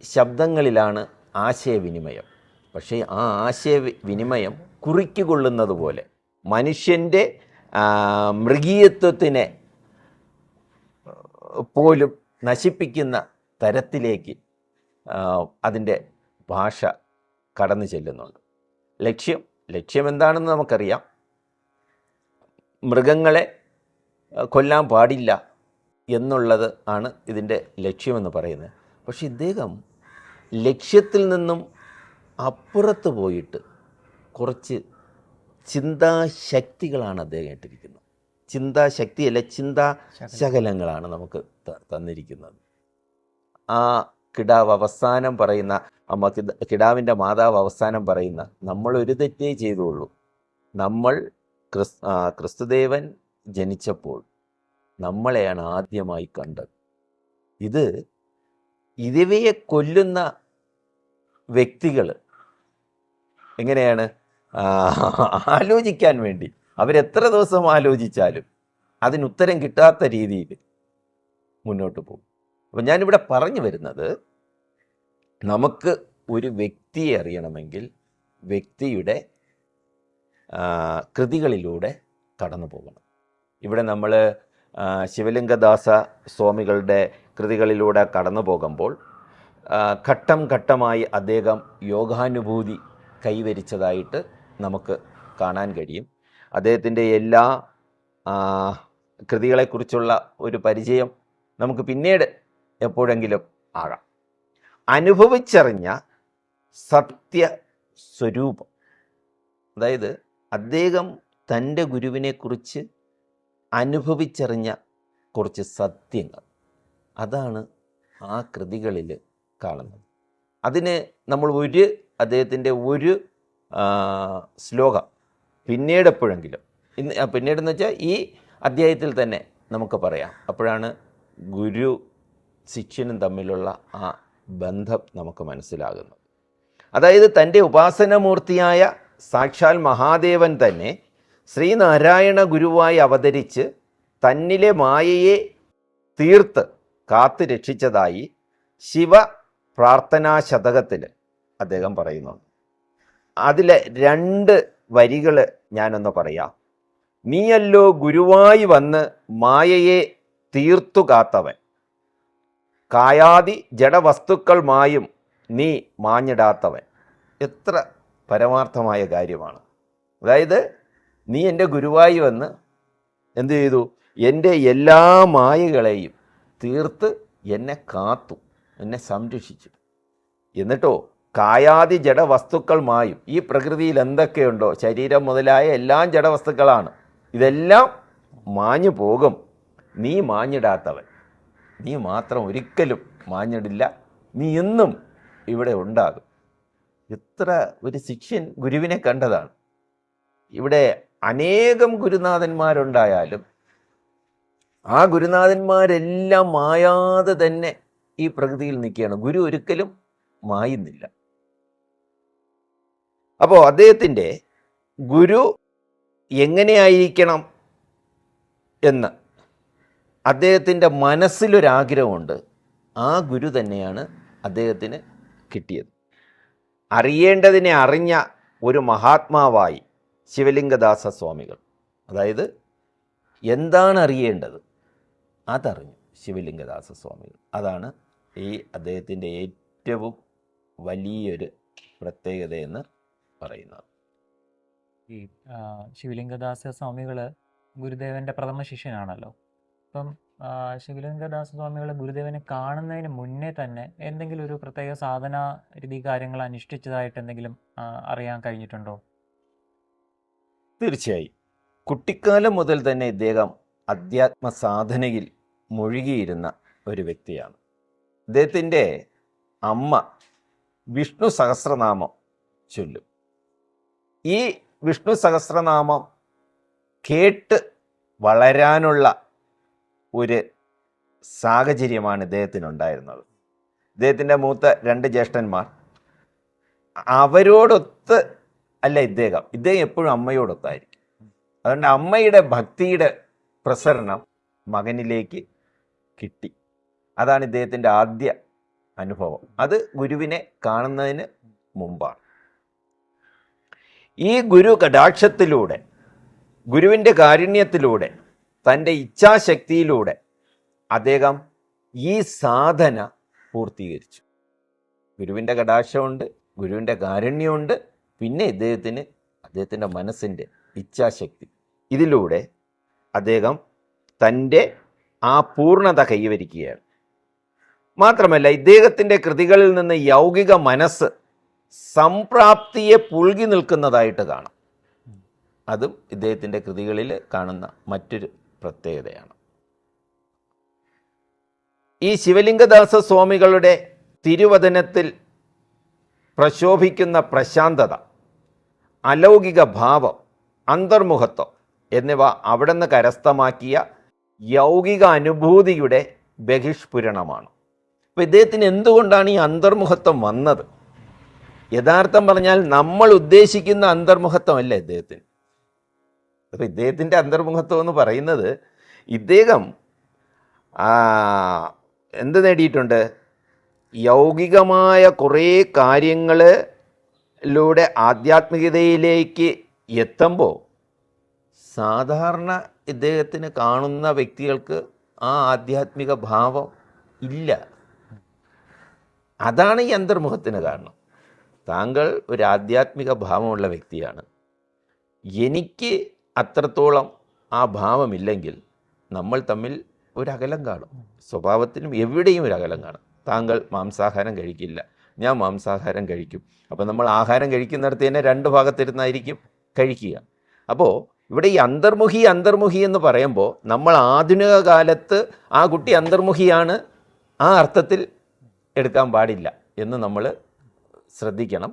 ശബ്ദങ്ങളിലാണ് ആശയവിനിമയം. പക്ഷേ ആ ആശയവിനിമയം കുറിക്കുകൊള്ളുന്നത് പോലെ മനുഷ്യൻ്റെ മൃഗീയത്വത്തിനെ പോലും നശിപ്പിക്കുന്ന തരത്തിലേക്ക് അതിൻ്റെ ഭാഷ കടന്നു ചെല്ലുന്നുണ്ട്. ലക്ഷ്യം എന്താണെന്ന് നമുക്കറിയാം. മൃഗങ്ങളെ കൊല്ലാൻ പാടില്ല എന്നുള്ളത് ആണ് ഇതിൻ്റെ ലക്ഷ്യമെന്ന് പറയുന്നത്. പക്ഷെ ഇദ്ദേഹം ലക്ഷ്യത്തിൽ നിന്നും അപ്പുറത്ത് പോയിട്ട് കുറച്ച് ചിന്താശക്തികളാണ് അദ്ദേഹം ഇട്ടിരിക്കുന്നത്. ചിന്താശക്തിയല്ല, ചിന്താശകലങ്ങളാണ് നമുക്ക് തന്നിരിക്കുന്നത്. ആ കിടാവ് അവസാനം പറയുന്ന കിടാവിൻ്റെ മാതാവ് അവസാനം പറയുന്ന, നമ്മൾ ഒരു തെറ്റേ ചെയ്തുള്ളൂ, നമ്മൾ ക്രിസ്തുദേവൻ ജനിച്ചപ്പോൾ നമ്മളെയാണ് ആദ്യമായി കണ്ടത്. ഇവയെ കൊല്ലുന്ന വ്യക്തികൾ എങ്ങനെയാണ് ആലോചിക്കാൻ വേണ്ടി അവരെത്ര ദിവസം ആലോചിച്ചാലും അതിനുത്തരം കിട്ടാത്ത രീതിയിൽ മുന്നോട്ട് പോകും. അപ്പം ഞാനിവിടെ പറഞ്ഞു വരുന്നത്, നമുക്ക് ഒരു വ്യക്തിയെ അറിയണമെങ്കിൽ വ്യക്തിയുടെ കൃതികളിലൂടെ കടന്നു പോകണം. ഇവിടെ നമ്മൾ ശിവലിംഗദാസ സ്വാമികളുടെ കൃതികളിലൂടെ കടന്നു പോകുമ്പോൾ ഘട്ടം ഘട്ടമായി അദ്ദേഹം യോഗാനുഭൂതി കൈവരിച്ചതായിട്ട് നമുക്ക് കാണാൻ കഴിയും. അദ്ദേഹത്തിൻ്റെ എല്ലാ കൃതികളെക്കുറിച്ചുള്ള ഒരു പരിചയം നമുക്ക് പിന്നീട് എപ്പോഴെങ്കിലും ആകാം. അനുഭവിച്ചറിഞ്ഞ സത്യസ്വരൂപം, അതായത് അദ്ദേഹം തൻ്റെ ഗുരുവിനെക്കുറിച്ച് അനുഭവിച്ചറിഞ്ഞ കുറച്ച് സത്യങ്ങൾ, അതാണ് ആ കൃതികളിൽ കാണുന്നത്. അതിന് നമ്മൾ അദ്ദേഹത്തിൻ്റെ ഒരു ശ്ലോകം പിന്നീട് എപ്പോഴെങ്കിലും പിന്നീടെന്ന് വെച്ചാൽ ഈ അധ്യായത്തിൽ തന്നെ നമുക്ക് പറയാം. അപ്പോഴാണ് ഗുരു ശിഷ്യനും തമ്മിലുള്ള ആ ബന്ധം നമുക്ക് മനസ്സിലാകുന്നത്. അതായത് തൻ്റെ ഉപാസനമൂർത്തിയായ സാക്ഷാൽ മഹാദേവൻ തന്നെ ശ്രീനാരായണ ഗുരുവായി അവതരിച്ച് തന്നിലെ മായയെ തീർത്ത് കാത്തു രക്ഷിച്ചതായി ശിവ പ്രാർത്ഥനാ ശതകത്തിൽ അദ്ദേഹം പറയുന്നുണ്ട്. അതിലെ 2 വരികൾ ഞാനൊന്ന് പറയാം. നീയല്ലോ ഗുരുവായി വന്ന് മായയെ തീർത്തു കാത്തവൻ, കായാതി ജഡവസ്തുക്കൾ മായും നീ മാഞ്ഞിടാത്തവൻ. എത്ര പരമാർത്ഥമായ കാര്യമാണ്. അതായത് നീ എൻ്റെ ഗുരുവായി വന്ന് എന്തു ചെയ്തു? എൻ്റെ എല്ലാ മായകളെയും തീർത്ത് എന്നെ കാത്തു, എന്നെ സംരക്ഷിച്ചു. എന്നിട്ടോ കായാതി ജഡവസ്തുക്കൾ മായും. ഈ പ്രകൃതിയിൽ എന്തൊക്കെയുണ്ടോ, ശരീരം മുതലായ എല്ലാം ജഡവസ്തുക്കളാണ്, ഇതെല്ലാം മാഞ്ഞു പോകും. നീ മാഞ്ഞിടാത്തവൻ, നീ മാത്രം ഒരിക്കലും മാഞ്ഞിടില്ല, നീ എന്നും ഇവിടെ ഉണ്ടാകും. എത്ര ഒരു ശിഷ്യൻ ഗുരുവിനെ കണ്ടതാണ്. ഇവിടെ അനേകം ഗുരുനാഥന്മാരുണ്ടായാലും ആ ഗുരുനാഥന്മാരെല്ലാം മായാതെ തന്നെ ഈ പ്രകൃതിയിൽ നിൽക്കുകയാണ്. ഗുരു ഒരിക്കലും മായുന്നില്ല. അപ്പോൾ അദ്ദേഹത്തിൻ്റെ ഗുരു എങ്ങനെയായിരിക്കണം എന്ന് അദ്ദേഹത്തിൻ്റെ മനസ്സിലൊരാഗ്രഹമുണ്ട്. ആ ഗുരു തന്നെയാണ് അദ്ദേഹത്തിന് കിട്ടിയത്. അറിയേണ്ടതിനെ അറിഞ്ഞ ഒരു മഹാത്മാവായി ശിവലിംഗദാസ സ്വാമികൾ. അതായത് എന്താണ് അറിയേണ്ടത് അതറിഞ്ഞു ശിവലിംഗദാസ സ്വാമികൾ. അതാണ് ഈ അദ്ദേഹത്തിൻ്റെ ഏറ്റവും വലിയൊരു പ്രത്യേകതയെന്ന് പറയുന്നത്. ഈ ശിവലിംഗദാസ സ്വാമികൾ ഗുരുദേവൻ്റെ പ്രഥമ ശിഷ്യനാണല്ലോ. അപ്പം ശിവലിംഗദാസ സ്വാമികൾ ഗുരുദേവനെ കാണുന്നതിന് മുന്നേ തന്നെ എന്തെങ്കിലും ഒരു പ്രത്യേക സാധന രീതി കാര്യങ്ങൾ അനുഷ്ഠിച്ചതായിട്ട് എന്തെങ്കിലും അറിയാൻ കഴിഞ്ഞിട്ടുണ്ടോ? തീർച്ചയായും കുട്ടിക്കാലം മുതൽ തന്നെ ഇദ്ദേഹം അധ്യാത്മ സാധനയിൽ മുഴുകിയിരുന്ന ഒരു വ്യക്തിയാണ്. ഇദ്ദേഹത്തിൻ്റെ അമ്മ വിഷ്ണു സഹസ്രനാമം ചൊല്ലും. ഈ വിഷ്ണു സഹസ്രനാമം കേട്ട് വളരാനുള്ള ഒരു സാഹചര്യമാണ് ഇദ്ദേഹത്തിനുണ്ടായിരുന്നത്. ഇദ്ദേഹത്തിൻ്റെ മൂത്ത 2 ജ്യേഷ്ഠന്മാർ, അവരോടൊത്ത് അല്ല ഇദ്ദേഹം എപ്പോഴും അമ്മയോടൊത്തായിരിക്കും. അതുകൊണ്ട് അമ്മയുടെ ഭക്തിയുടെ പ്രസരണം മകനിലേക്ക് കിട്ടി. അതാണ് ഇദ്ദേഹത്തിൻ്റെ ആദ്യ അനുഭവം. അത് ഗുരുവിനെ കാണുന്നതിന് മുമ്പാണ്. ഈ ഗുരു കടാക്ഷത്തിലൂടെ, ഗുരുവിൻ്റെ കാരുണ്യത്തിലൂടെ, തൻ്റെ ഇച്ഛാശക്തിയിലൂടെ അദ്ദേഹം ഈ സാധന പൂർത്തീകരിച്ചു. ഗുരുവിൻ്റെ കടാക്ഷമുണ്ട്, ഗുരുവിൻ്റെ കാരുണ്യമുണ്ട്, പിന്നെ അദ്ദേഹത്തിൻ്റെ മനസ്സിൻ്റെ ഇച്ഛാശക്തി. ഇതിലൂടെ അദ്ദേഹം തൻ്റെ ആ പൂർണ്ണത കൈവരിക്കുകയാണ്. മാത്രമല്ല ഇദ്ദേഹത്തിൻ്റെ കൃതികളിൽ നിന്ന് യൗകിക മനസ്സ് സംപ്രാപ്തിയെ പുൽകി നിൽക്കുന്നതായിട്ട് കാണാം. അതും ഇദ്ദേഹത്തിൻ്റെ കൃതികളിൽ കാണുന്ന മറ്റൊരു പ്രത്യേകതയാണ്. ഈ ശിവലിംഗദാസ സ്വാമികളുടെ തിരുവചനത്തിൽ പ്രശോഭിക്കുന്ന പ്രശാന്തത, അലൗകിക ഭാവം, അന്തർമുഖത്വം എന്നിവ അവിടെ നിന്ന് കരസ്ഥമാക്കിയ യൗകിക അനുഭൂതിയുടെ ബഹിഷ്പുരണമാണ്. അപ്പോൾ ഇദ്ദേഹത്തിന് എന്തുകൊണ്ടാണ് ഈ അന്തർമുഖത്വം വന്നത്? യഥാർത്ഥം പറഞ്ഞാൽ നമ്മൾ ഉദ്ദേശിക്കുന്ന അന്തർമുഖത്വമല്ല ഇദ്ദേഹത്തിന്. അപ്പോൾ ഇദ്ദേഹത്തിൻ്റെ അന്തർമുഖത്വം എന്ന് പറയുന്നത്, ഇദ്ദേഹം എന്ത് നേടിയിട്ടുണ്ട്? യൗകികമായ കുറേ കാര്യങ്ങളിലൂടെ ആധ്യാത്മികതയിലേക്ക് എത്തുമ്പോൾ സാധാരണ ഇദ്ദേഹത്തിന് കാണുന്ന വ്യക്തികൾക്ക് ആ ആധ്യാത്മിക ഭാവം ഇല്ല. അതാണ് ഈ അന്തർമുഖത്തിന് കാരണം. താങ്കൾ ഒരു ആധ്യാത്മിക ഭാവമുള്ള വ്യക്തിയാണ്, എനിക്ക് അത്രത്തോളം ആ ഭാവമില്ലെങ്കിൽ നമ്മൾ തമ്മിൽ ഒരകലം കാണും. സ്വഭാവത്തിനും എവിടെയും ഒരു അകലം കാണും. താങ്കൾ മാംസാഹാരം കഴിക്കില്ല, ഞാൻ മാംസാഹാരം കഴിക്കും. അപ്പോൾ നമ്മൾ ആഹാരം കഴിക്കുന്നിടത്ത് തന്നെ 2 ഭാഗത്തിരുന്നായിരിക്കും കഴിക്കുക. അപ്പോൾ ഇവിടെ ഈ അന്തർമുഖി എന്ന് പറയുമ്പോൾ നമ്മൾ ആധുനിക കാലത്ത് ആ കുട്ടി അന്തർമുഖിയാണ് ആ അർത്ഥത്തിൽ എടുക്കാൻ പാടില്ല എന്ന് നമ്മൾ ശ്രദ്ധിക്കണം.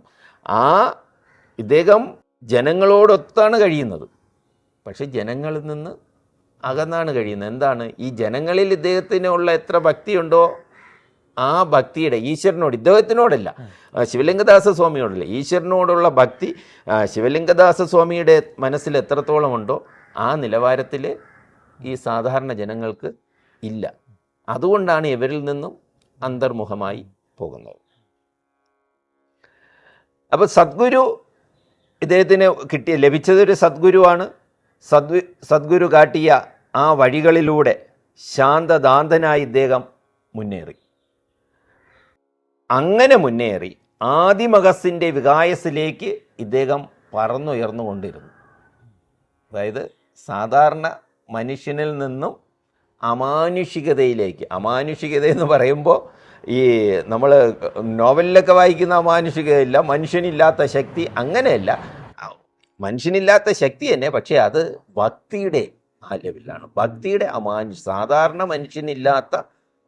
ഇദ്ദേഹം ജനങ്ങളോടൊത്താണ് കഴിയുന്നത്, പക്ഷെ ജനങ്ങളിൽ നിന്ന് അകന്നാണ് കഴിയുന്നത്. എന്താണ് ഈ ജനങ്ങളിൽ ഇദ്ദേഹത്തിനുള്ള എത്ര ഭക്തിയുണ്ടോ ആ ഭക്തിയുടെ ഈശ്വരനോട്, ഇദ്ദേഹത്തിനോടല്ല, ശിവലിംഗദാസ സ്വാമിയോടല്ല, ഈശ്വരനോടുള്ള ഭക്തി ശിവലിംഗദാസ സ്വാമിയുടെ മനസ്സിൽ എത്രത്തോളം ഉണ്ടോ ആ നിലവാരത്തിൽ ഈ സാധാരണ ജനങ്ങൾക്ക് ഇല്ല. അതുകൊണ്ടാണ് ഇവരിൽ നിന്നും അന്തർമുഖമായി പോകുന്നത്. അപ്പോൾ സദ്ഗുരു ഇദ്ദേഹത്തിന് ലഭിച്ചതൊരു സദ്ഗുരുവാണ്. സദ്ഗുരു കാട്ടിയ ആ വഴികളിലൂടെ ശാന്തദാന്തനായി ഇദ്ദേഹം മുന്നേറി. അങ്ങനെ മുന്നേറി ആദിമഗസിൻ്റെ വികായസിലേക്ക് ഇദ്ദേഹം പറന്നുയർന്നുകൊണ്ടിരുന്നു. അതായത് സാധാരണ മനുഷ്യനിൽ നിന്നും അമാനുഷികതയിലേക്ക്, അമാനുഷികത എന്ന് പറയുമ്പോൾ ഈ നമ്മൾ നോവലിലൊക്കെ വായിക്കുന്ന അമാനുഷികതയില്ല, മനുഷ്യനില്ലാത്ത ശക്തി, അങ്ങനെയല്ല, മനുഷ്യനില്ലാത്ത ശക്തി തന്നെ, പക്ഷേ അത് ഭക്തിയുടെ ആ ലെവലിലാണ്. ഭക്തിയുടെ സാധാരണ മനുഷ്യനില്ലാത്ത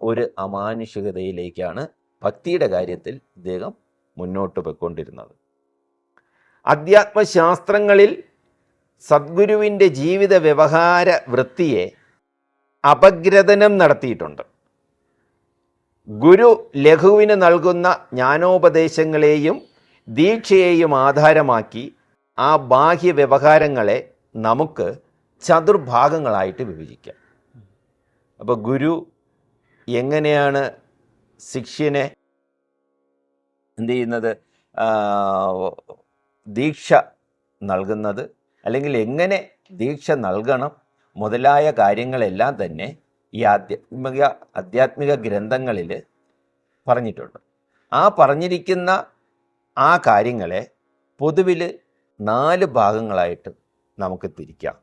ഒരു അമാനുഷികതയിലേക്കാണ് ഭക്തിയുടെ കാര്യത്തിൽ ഇദ്ദേഹം മുന്നോട്ട് പോയിക്കൊണ്ടിരുന്നത്. അധ്യാത്മശാസ്ത്രങ്ങളിൽ സദ്ഗുരുവിൻ്റെ ജീവിത വ്യവഹാര വൃത്തിയെ അപഗ്രഥനം നടത്തിയിട്ടുണ്ട്. ഗുരു ലഘുവിന് നൽകുന്ന ജ്ഞാനോപദേശങ്ങളെയും ദീക്ഷയെയും ആധാരമാക്കി ആ ബാഹ്യ വ്യവഹാരങ്ങളെ നമുക്ക് ചതുർഭാഗങ്ങളായിട്ട് വിഭജിക്കാം. അപ്പോൾ ഗുരു എങ്ങനെയാണ് ശിഷ്യനെ എന്ത് ചെയ്യുന്നത്, ദീക്ഷ നൽകുന്നത്, അല്ലെങ്കിൽ എങ്ങനെ ദീക്ഷ നൽകണം മുതലായ കാര്യങ്ങളെല്ലാം തന്നെ ഈ ആധ്യാത്മിക ഗ്രന്ഥങ്ങളിൽ പറഞ്ഞിട്ടുണ്ട്. ആ പറഞ്ഞിരിക്കുന്ന ആ കാര്യങ്ങളെ പൊതുവിൽ 4 ഭാഗങ്ങളായിട്ട് നമുക്ക് തിരിക്കാം.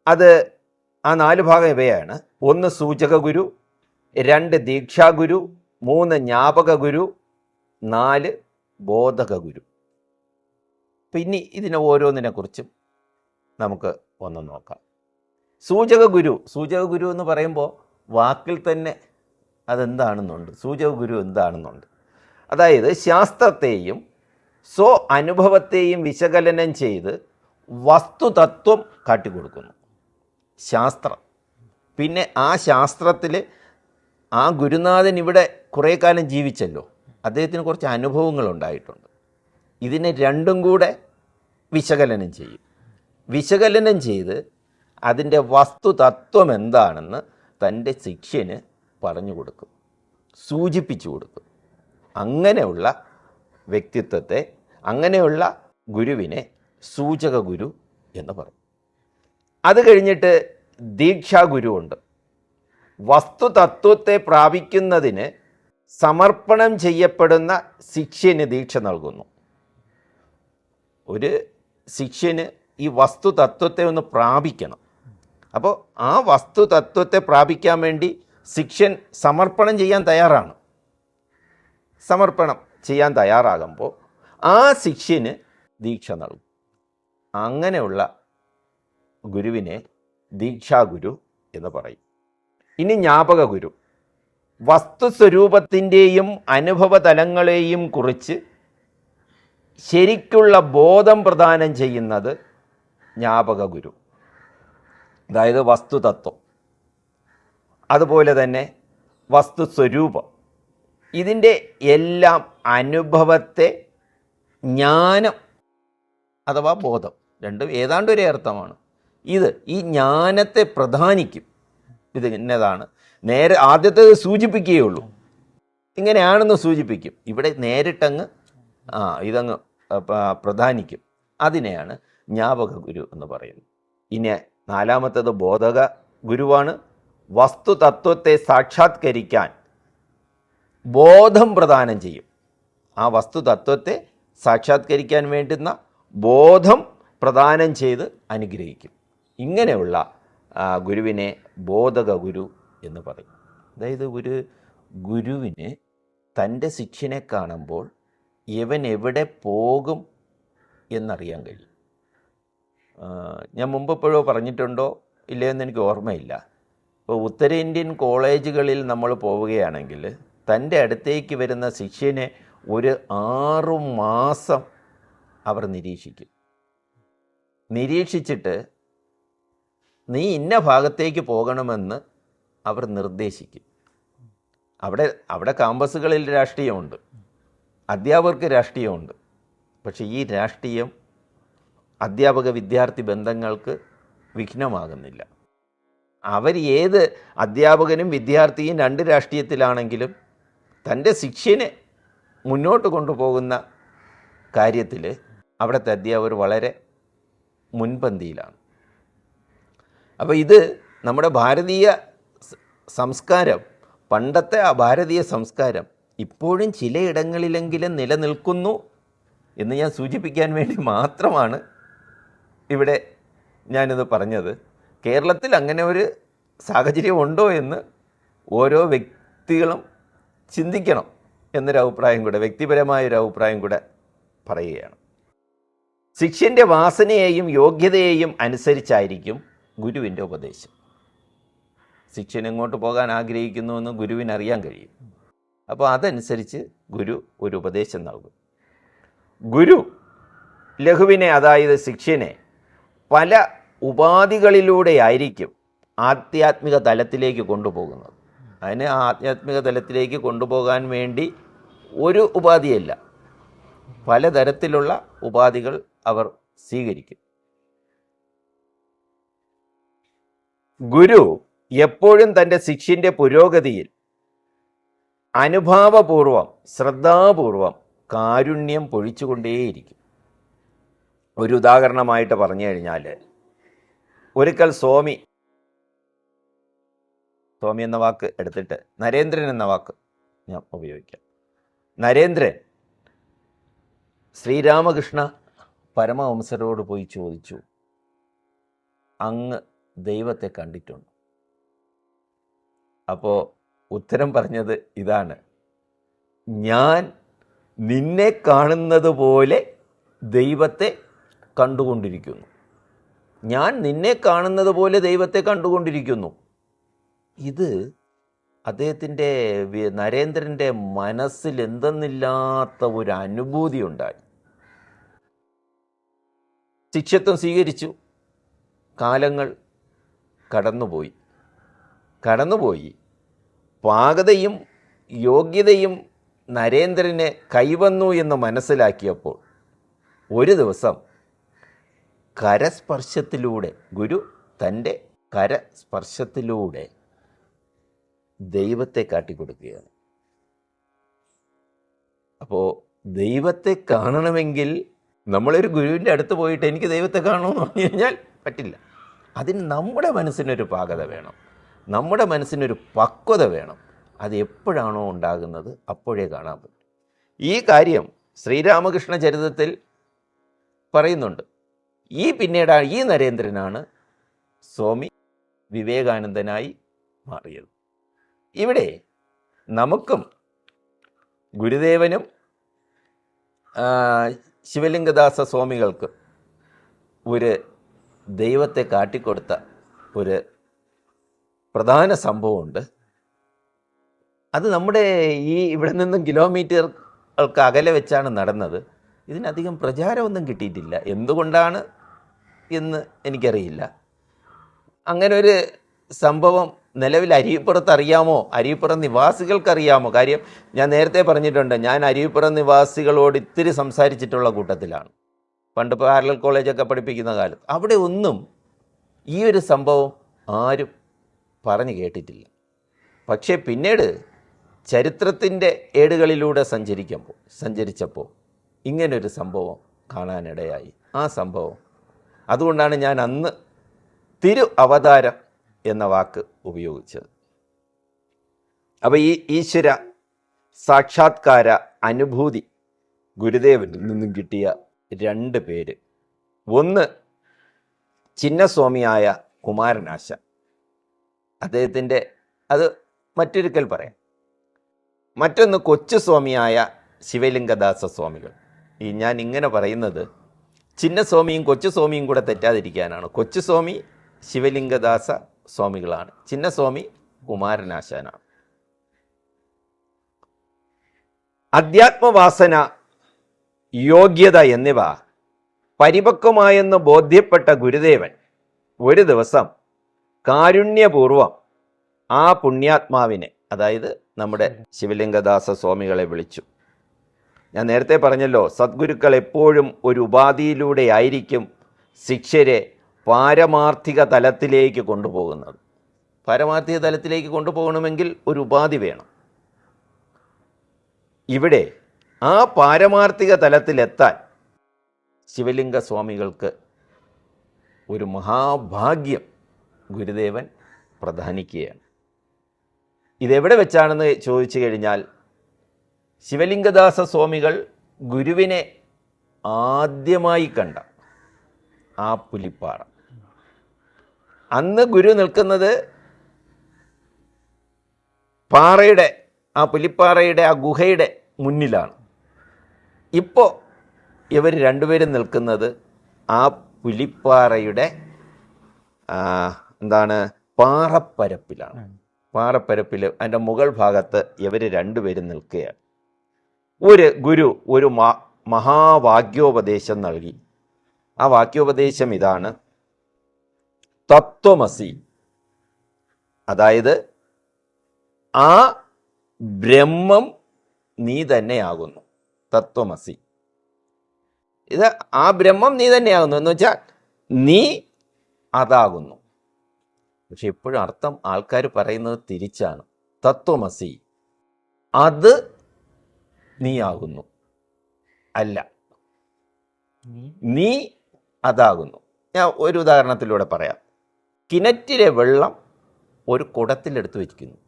അത് ആ 4 ഭാഗം ഇവയാണ്: 1 സൂചക ഗുരു, 2 ദീക്ഷാഗുരു, 3 ജ്ഞാപക ഗുരു, 4 ബോധക ഗുരു. പിന്നെ ഇതിനെ ഓരോന്നിനെക്കുറിച്ചും നമുക്ക് ഒന്ന് നോക്കാം. സൂചക ഗുരു എന്ന് പറയുമ്പോൾ വാക്കിൽ തന്നെ അതെന്താണെന്നുണ്ട്, സൂചക ഗുരു എന്താണെന്നുണ്ട്. അതായത് ശാസ്ത്രത്തെയും സ്വ അനുഭവത്തെയും വിശകലനം ചെയ്ത് വസ്തുതത്വം കാട്ടിക്കൊടുക്കുന്നു. ശാസ്ത്രം, പിന്നെ ആ ശാസ്ത്രത്തിൽ ആ ഗുരുനാഥൻ ഇവിടെ കുറേ കാലം ജീവിച്ചല്ലോ, അദ്ദേഹത്തിന് കുറച്ച് അനുഭവങ്ങൾ ഉണ്ടായിട്ടുണ്ട്. ഇതിനെ രണ്ടും കൂടെ വിശകലനം ചെയ്യും. വിശകലനം ചെയ്ത് അതിൻ്റെ വസ്തുതത്വം എന്താണെന്ന് തൻ്റെ ശിഷ്യന് പറഞ്ഞു കൊടുക്കും, സൂചിപ്പിച്ചു കൊടുക്കും. അങ്ങനെയുള്ള വ്യക്തിത്വത്തെ, അങ്ങനെയുള്ള ഗുരുവിനെ സൂചക ഗുരു എന്ന് പറയും. അത് കഴിഞ്ഞിട്ട് ദീക്ഷാഗുരുവുണ്ട്. വസ്തുതത്വത്തെ പ്രാപിക്കുന്നതിന് സമർപ്പണം ചെയ്യപ്പെടുന്ന ശിഷ്യന് ദീക്ഷ നൽകുന്നു. ഒരു ശിഷ്യന് ഈ വസ്തുതത്വത്തെ ഒന്ന് പ്രാപിക്കണം. അപ്പോൾ ആ വസ്തുതത്വത്തെ പ്രാപിക്കാൻ വേണ്ടി ശിഷ്യൻ സമർപ്പണം ചെയ്യാൻ തയ്യാറാണ്. സമർപ്പണം ചെയ്യാൻ തയ്യാറാകുമ്പോൾ ആ ശിഷ്യന് ദീക്ഷ നൽകും. അങ്ങനെയുള്ള ഗുരുവിനെ ദീക്ഷാഗുരു എന്ന് പറയും. ഇനി ജ്ഞാപക ഗുരു, വസ്തുസ്വരൂപത്തിൻ്റെയും അനുഭവതലങ്ങളെയും കുറിച്ച് ശരിക്കുള്ള ബോധം പ്രദാനം ചെയ്യുന്നത് ജ്ഞാപക ഗുരു. അതായത് വസ്തുതത്വം, അതുപോലെ തന്നെ വസ്തുസ്വരൂപം, ഇതിൻ്റെ എല്ലാം അനുഭവത്തെ ജ്ഞാനം അഥവാ ബോധം, രണ്ടും ഏതാണ്ട് ഒരേ അർത്ഥമാണ്. ഈ ജ്ഞാനത്തെ പ്രധാനിക്കും. ഇത് എന്നതാണ് നേരെ ആദ്യത്തേത് സൂചിപ്പിക്കുകയുള്ളൂ, ഇങ്ങനെയാണെന്ന് സൂചിപ്പിക്കും. ഇവിടെ നേരിട്ടങ്ങ് ഇതങ്ങ് പ്രധാനിക്കും. അതിനെയാണ് ജ്ഞാപക ഗുരു എന്ന് പറയുന്നത്. ഇനി 4-മത്തേത് ബോധക ഗുരുവാണ്. വസ്തുതത്വത്തെ സാക്ഷാത്കരിക്കാൻ ബോധം പ്രദാനം ചെയ്യും. ആ വസ്തുതത്വത്തെ സാക്ഷാത്കരിക്കാൻ വേണ്ടുന്ന ബോധം പ്രദാനം ചെയ്ത് അനുഗ്രഹിക്കും. ഇങ്ങനെയുള്ള ഗുരുവിനെ ബോധക ഗുരു എന്ന് പറയും. അതായത് ഒരു ഗുരുവിന് തൻ്റെ ശിഷ്യനെ കാണുമ്പോൾ ഇവൻ എവിടെ പോകും എന്നറിയാൻ കഴിയും. ഞാൻ മുമ്പ് എപ്പോഴോ പറഞ്ഞിട്ടുണ്ടോ ഇല്ലയോ എന്ന് എനിക്ക് ഓർമ്മയില്ല. ഇപ്പോൾ ഉത്തരേന്ത്യൻ കോളേജുകളിൽ നമ്മൾ പോവുകയാണെങ്കിൽ തൻ്റെ അടുത്തേക്ക് വരുന്ന ശിഷ്യനെ ഒരു 6 മാസം അവർ നിരീക്ഷിക്കും. നിരീക്ഷിച്ചിട്ട് നീ ഇന്ന ഭാഗത്തേക്ക് പോകണമെന്ന് അവർ നിർദ്ദേശിക്കും. അവിടെ കാമ്പസുകളിൽ രാഷ്ട്രീയമുണ്ട്, അധ്യാപകർക്ക് രാഷ്ട്രീയമുണ്ട്. പക്ഷേ ഈ രാഷ്ട്രീയം അധ്യാപക വിദ്യാർത്ഥി ബന്ധങ്ങൾക്ക് വിഘ്നമാകുന്നില്ല. അവർ ഏത് അധ്യാപകനും വിദ്യാർത്ഥിയും 2 രാഷ്ട്രീയത്തിലാണെങ്കിലും തൻ്റെ ശിഷ്യനെ മുന്നോട്ട് കൊണ്ടുപോകുന്ന കാര്യത്തിൽ അവിടുത്തെ അധ്യാപകർ വളരെ മുൻപന്തിയിലാണ്. അപ്പോൾ ഇത് നമ്മുടെ ഭാരതീയ സംസ്കാരം, പണ്ടത്തെ ആ ഭാരതീയ സംസ്കാരം ഇപ്പോഴും ചിലയിടങ്ങളിലെങ്കിലും നിലനിൽക്കുന്നു എന്ന് ഞാൻ സൂചിപ്പിക്കാൻ വേണ്ടി മാത്രമാണ് ഇവിടെ ഞാനിത് പറഞ്ഞത്. കേരളത്തിൽ അങ്ങനെ ഒരു സാഹചര്യം ഉണ്ടോ എന്ന് ഓരോ വ്യക്തികളും ചിന്തിക്കണം എന്നൊരു അഭിപ്രായം കൂടെ, വ്യക്തിപരമായൊരു അഭിപ്രായം കൂടെ പറയുകയാണ്. ശിഷ്യൻ്റെ വാസനയെയും യോഗ്യതയെയും അനുസരിച്ചായിരിക്കും ഗുരുവിൻ്റെ ഉപദേശം. ശിഷ്യൻ എങ്ങോട്ട് പോകാൻ ആഗ്രഹിക്കുന്നുവെന്ന് ഗുരുവിന് അറിയാൻ കഴിയും. അപ്പോൾ അതനുസരിച്ച് ഗുരു ഒരു ഉപദേശം നൽകും. ഗുരു ലഘുവിനെ, അതായത് ശിഷ്യനെ, പല ഉപാധികളിലൂടെ ആയിരിക്കും ആധ്യാത്മിക തലത്തിലേക്ക് കൊണ്ടുപോകുന്നത്. അതിനെ ആധ്യാത്മിക തലത്തിലേക്ക് കൊണ്ടുപോകാൻ വേണ്ടി ഒരു ഉപാധിയല്ല, പലതരത്തിലുള്ള ഉപാധികൾ അവർ സ്വീകരിക്കും. ഗുരു എപ്പോഴും തൻ്റെ ശിഷ്യൻ്റെ പുരോഗതിയിൽ അനുഭാവപൂർവം ശ്രദ്ധാപൂർവം കാരുണ്യം പൊഴിച്ചുകൊണ്ടേയിരിക്കും. ഒരു ഉദാഹരണമായിട്ട് പറഞ്ഞു കഴിഞ്ഞാൽ, ഒരിക്കൽ സ്വാമി എന്ന വാക്ക് എടുത്തിട്ട് നരേന്ദ്രൻ എന്ന വാക്ക് ഞാൻ ഉപയോഗിക്കാം. നരേന്ദ്രൻ ശ്രീരാമകൃഷ്ണ പരമഹംസരോട് പോയി ചോദിച്ചു, അങ്ങ് ദൈവത്തെ കണ്ടിട്ടുണ്ട്? അപ്പോൾ ഉത്തരം പറഞ്ഞത് ഇതാണ്: ഞാൻ നിന്നെ കാണുന്നത് പോലെ ദൈവത്തെ കണ്ടുകൊണ്ടിരിക്കുന്നു. ഞാൻ നിന്നെ കാണുന്നത് പോലെ ദൈവത്തെ കണ്ടുകൊണ്ടിരിക്കുന്നു. ഇത് അദ്ദേഹത്തിൻ്റെ നരേന്ദ്രൻ്റെ മനസ്സിൽ എന്തെന്നില്ലാത്ത ഒരു അനുഭൂതി ഉണ്ടായി. ശിഷ്യത്വം സ്വീകരിച്ചു. കാലങ്ങൾ കടന്നുപോയി. പാകതയും യോഗ്യതയും നരേന്ദ്രന് കൈവന്നു എന്ന് മനസ്സിലാക്കിയപ്പോൾ ഒരു ദിവസം കരസ്പർശത്തിലൂടെ, ഗുരു തൻ്റെ കരസ്പർശത്തിലൂടെ ദൈവത്തെ കാട്ടിക്കൊടുക്കുകയാണ്. അപ്പോൾ ദൈവത്തെ കാണണമെങ്കിൽ നമ്മളൊരു ഗുരുവിൻ്റെ അടുത്ത് പോയിട്ട് എനിക്ക് ദൈവത്തെ കാണണമെന്ന് പറഞ്ഞു കഴിഞ്ഞാൽ പറ്റില്ല. അതിന് നമ്മുടെ മനസ്സിനൊരു പാകത വേണം, നമ്മുടെ മനസ്സിനൊരു പക്വത വേണം. അത് എപ്പോഴാണോ ഉണ്ടാകുന്നത് അപ്പോഴേ കാണാൻ പറ്റും. ഈ കാര്യം ശ്രീരാമകൃഷ്ണ ചരിതത്തിൽ പറയുന്നുണ്ട്. പിന്നീട് ഈ നരേന്ദ്രനാണ് സ്വാമി വിവേകാനന്ദനായി മാറിയത്. ഇവിടെ നമുക്കും ഗുരുദേവനും ശിവലിംഗദാസ സ്വാമികൾക്ക് ഒരു ദൈവത്തെ കാട്ടിക്കൊടുത്ത ഒരു പ്രധാന സംഭവമുണ്ട്. അത് നമ്മുടെ ഇവിടെ നിന്നും കിലോമീറ്ററുകൾക്ക് അകലെ വെച്ചാണ് നടന്നത്. ഇതിനധികം പ്രചാരമൊന്നും കിട്ടിയിട്ടില്ല. എന്തുകൊണ്ടാണ് എന്ന് എനിക്കറിയില്ല. അങ്ങനെ ഒരു സംഭവം നിലവിൽ അരുവിപ്പുറത്ത് അറിയാമോ? അരുവിപ്പുറം നിവാസികൾക്കറിയാമോ? കാര്യം ഞാൻ നേരത്തെ പറഞ്ഞിട്ടുണ്ട്, ഞാൻ അരുവിപ്പുറം നിവാസികളോട് ഇത്തിരി സംസാരിച്ചിട്ടുള്ള കൂട്ടത്തിലാണ്. പണ്ട് പാരലൽ കോളേജൊക്കെ പഠിപ്പിക്കുന്ന കാലത്ത് അവിടെ ഒന്നും ഈ ഒരു സംഭവം ആരും പറഞ്ഞു കേട്ടിട്ടില്ല. പക്ഷേ പിന്നീട് ചരിത്രത്തിൻ്റെ ഏടുകളിലൂടെ സഞ്ചരിച്ചപ്പോൾ ഇങ്ങനൊരു സംഭവം കാണാനിടയായി. ആ സംഭവം അതുകൊണ്ടാണ് ഞാൻ അന്ന് തിരു അവതാരം എന്ന വാക്ക് ഉപയോഗിച്ചത്. അപ്പോൾ ഈ ഈശ്വര സാക്ഷാത്കാര അനുഭൂതി ഗുരുദേവനിൽ നിന്നും കിട്ടിയ രണ്ട് പേര്, ഒന്ന് ചിന്നസ്വാമിയായ കുമാരനാശാൻ, അദ്ദേഹത്തിൻ്റെ അത് മറ്റൊരിക്കൽ പറയാം. മറ്റൊന്ന് കൊച്ചുസ്വാമിയായ ശിവലിംഗദാസ സ്വാമികൾ. ഞാൻ ഇങ്ങനെ പറയുന്നത് ചിന്നസ്വാമിയും കൊച്ചുസ്വാമിയും കൂടെ തെറ്റാതിരിക്കാനാണ്. കൊച്ചുസ്വാമി ശിവലിംഗദാസ സ്വാമികളാണ്, ചിന്നസ്വാമി കുമാരനാശാനാണ്. അധ്യാത്മവാസന, യോഗ്യത എന്നിവ പരിപക്വമായെന്ന് ബോധ്യപ്പെട്ട ഗുരുദേവൻ ഒരു ദിവസം കാരുണ്യപൂർവം ആ പുണ്യാത്മാവിനെ, അതായത് നമ്മുടെ ശിവലിംഗദാസ സ്വാമികളെ വിളിച്ചു. ഞാൻ നേരത്തെ പറഞ്ഞല്ലോ, സദ്ഗുരുക്കൾ എപ്പോഴും ഒരു ഉപാധിയിലൂടെ ആയിരിക്കും ശിഷ്യരെ പാരമാർത്ഥിക തലത്തിലേക്ക് കൊണ്ടുപോകുന്നത്. പാരമാർത്ഥിക തലത്തിലേക്ക് കൊണ്ടുപോകണമെങ്കിൽ ഒരു ഉപാധി വേണം. ഇവിടെ ആ പാരമാർത്ഥിക തലത്തിലെത്താൻ ശിവലിംഗ സ്വാമികൾക്ക് ഒരു മഹാഭാഗ്യം ഗുരുദേവൻ പ്രദാനിക്കുകയാണ്. ഇതെവിടെ വെച്ചാണെന്ന് ചോദിച്ചു കഴിഞ്ഞാൽ, ശിവലിംഗദാസ സ്വാമികൾ ഗുരുവിനെ ആദ്യമായി കണ്ട ആ പുലിപ്പാറ, അന്ന് ഗുരു നിൽക്കുന്നത് പാറയുടെ, ആ പുലിപ്പാറയുടെ ആ ഗുഹയുടെ മുന്നിലാണ്. ഇപ്പോൾ ഇവർ രണ്ടുപേരും നിൽക്കുന്നത് ആ പുലിപ്പാറയുടെ പാറപ്പരപ്പിലാണ്. പാറപ്പരപ്പിൽ അതിൻ്റെ മുകൾ ഭാഗത്ത് ഇവർ രണ്ടുപേരും നിൽക്കുകയാണ്. ഒരു ഗുരു ഒരു മഹാവാക്യോപദേശം നൽകി. ആ വാക്യോപദേശം ഇതാണ്: തത്വമസി അതായത് ആ ബ്രഹ്മം നീ തന്നെയാകുന്നു. തത്വമസി. ഇത് ആ ബ്രഹ്മം നീ തന്നെയാകുന്നു എന്ന് വെച്ചാൽ നീ അതാകുന്നു. പക്ഷെ എപ്പോഴും അർത്ഥം ആൾക്കാർ പറയുന്നത് തിരിച്ചാണ്. തത്വമസി അത് നീയാകുന്നു, അല്ല നീ അതാകുന്നു. ഞാൻ ഒരു ഉദാഹരണത്തിലൂടെ പറയാം. കിണറ്റിലെ വെള്ളം ഒരു കുടത്തിലെടുത്ത് വെച്ചിരിക്കുന്നു.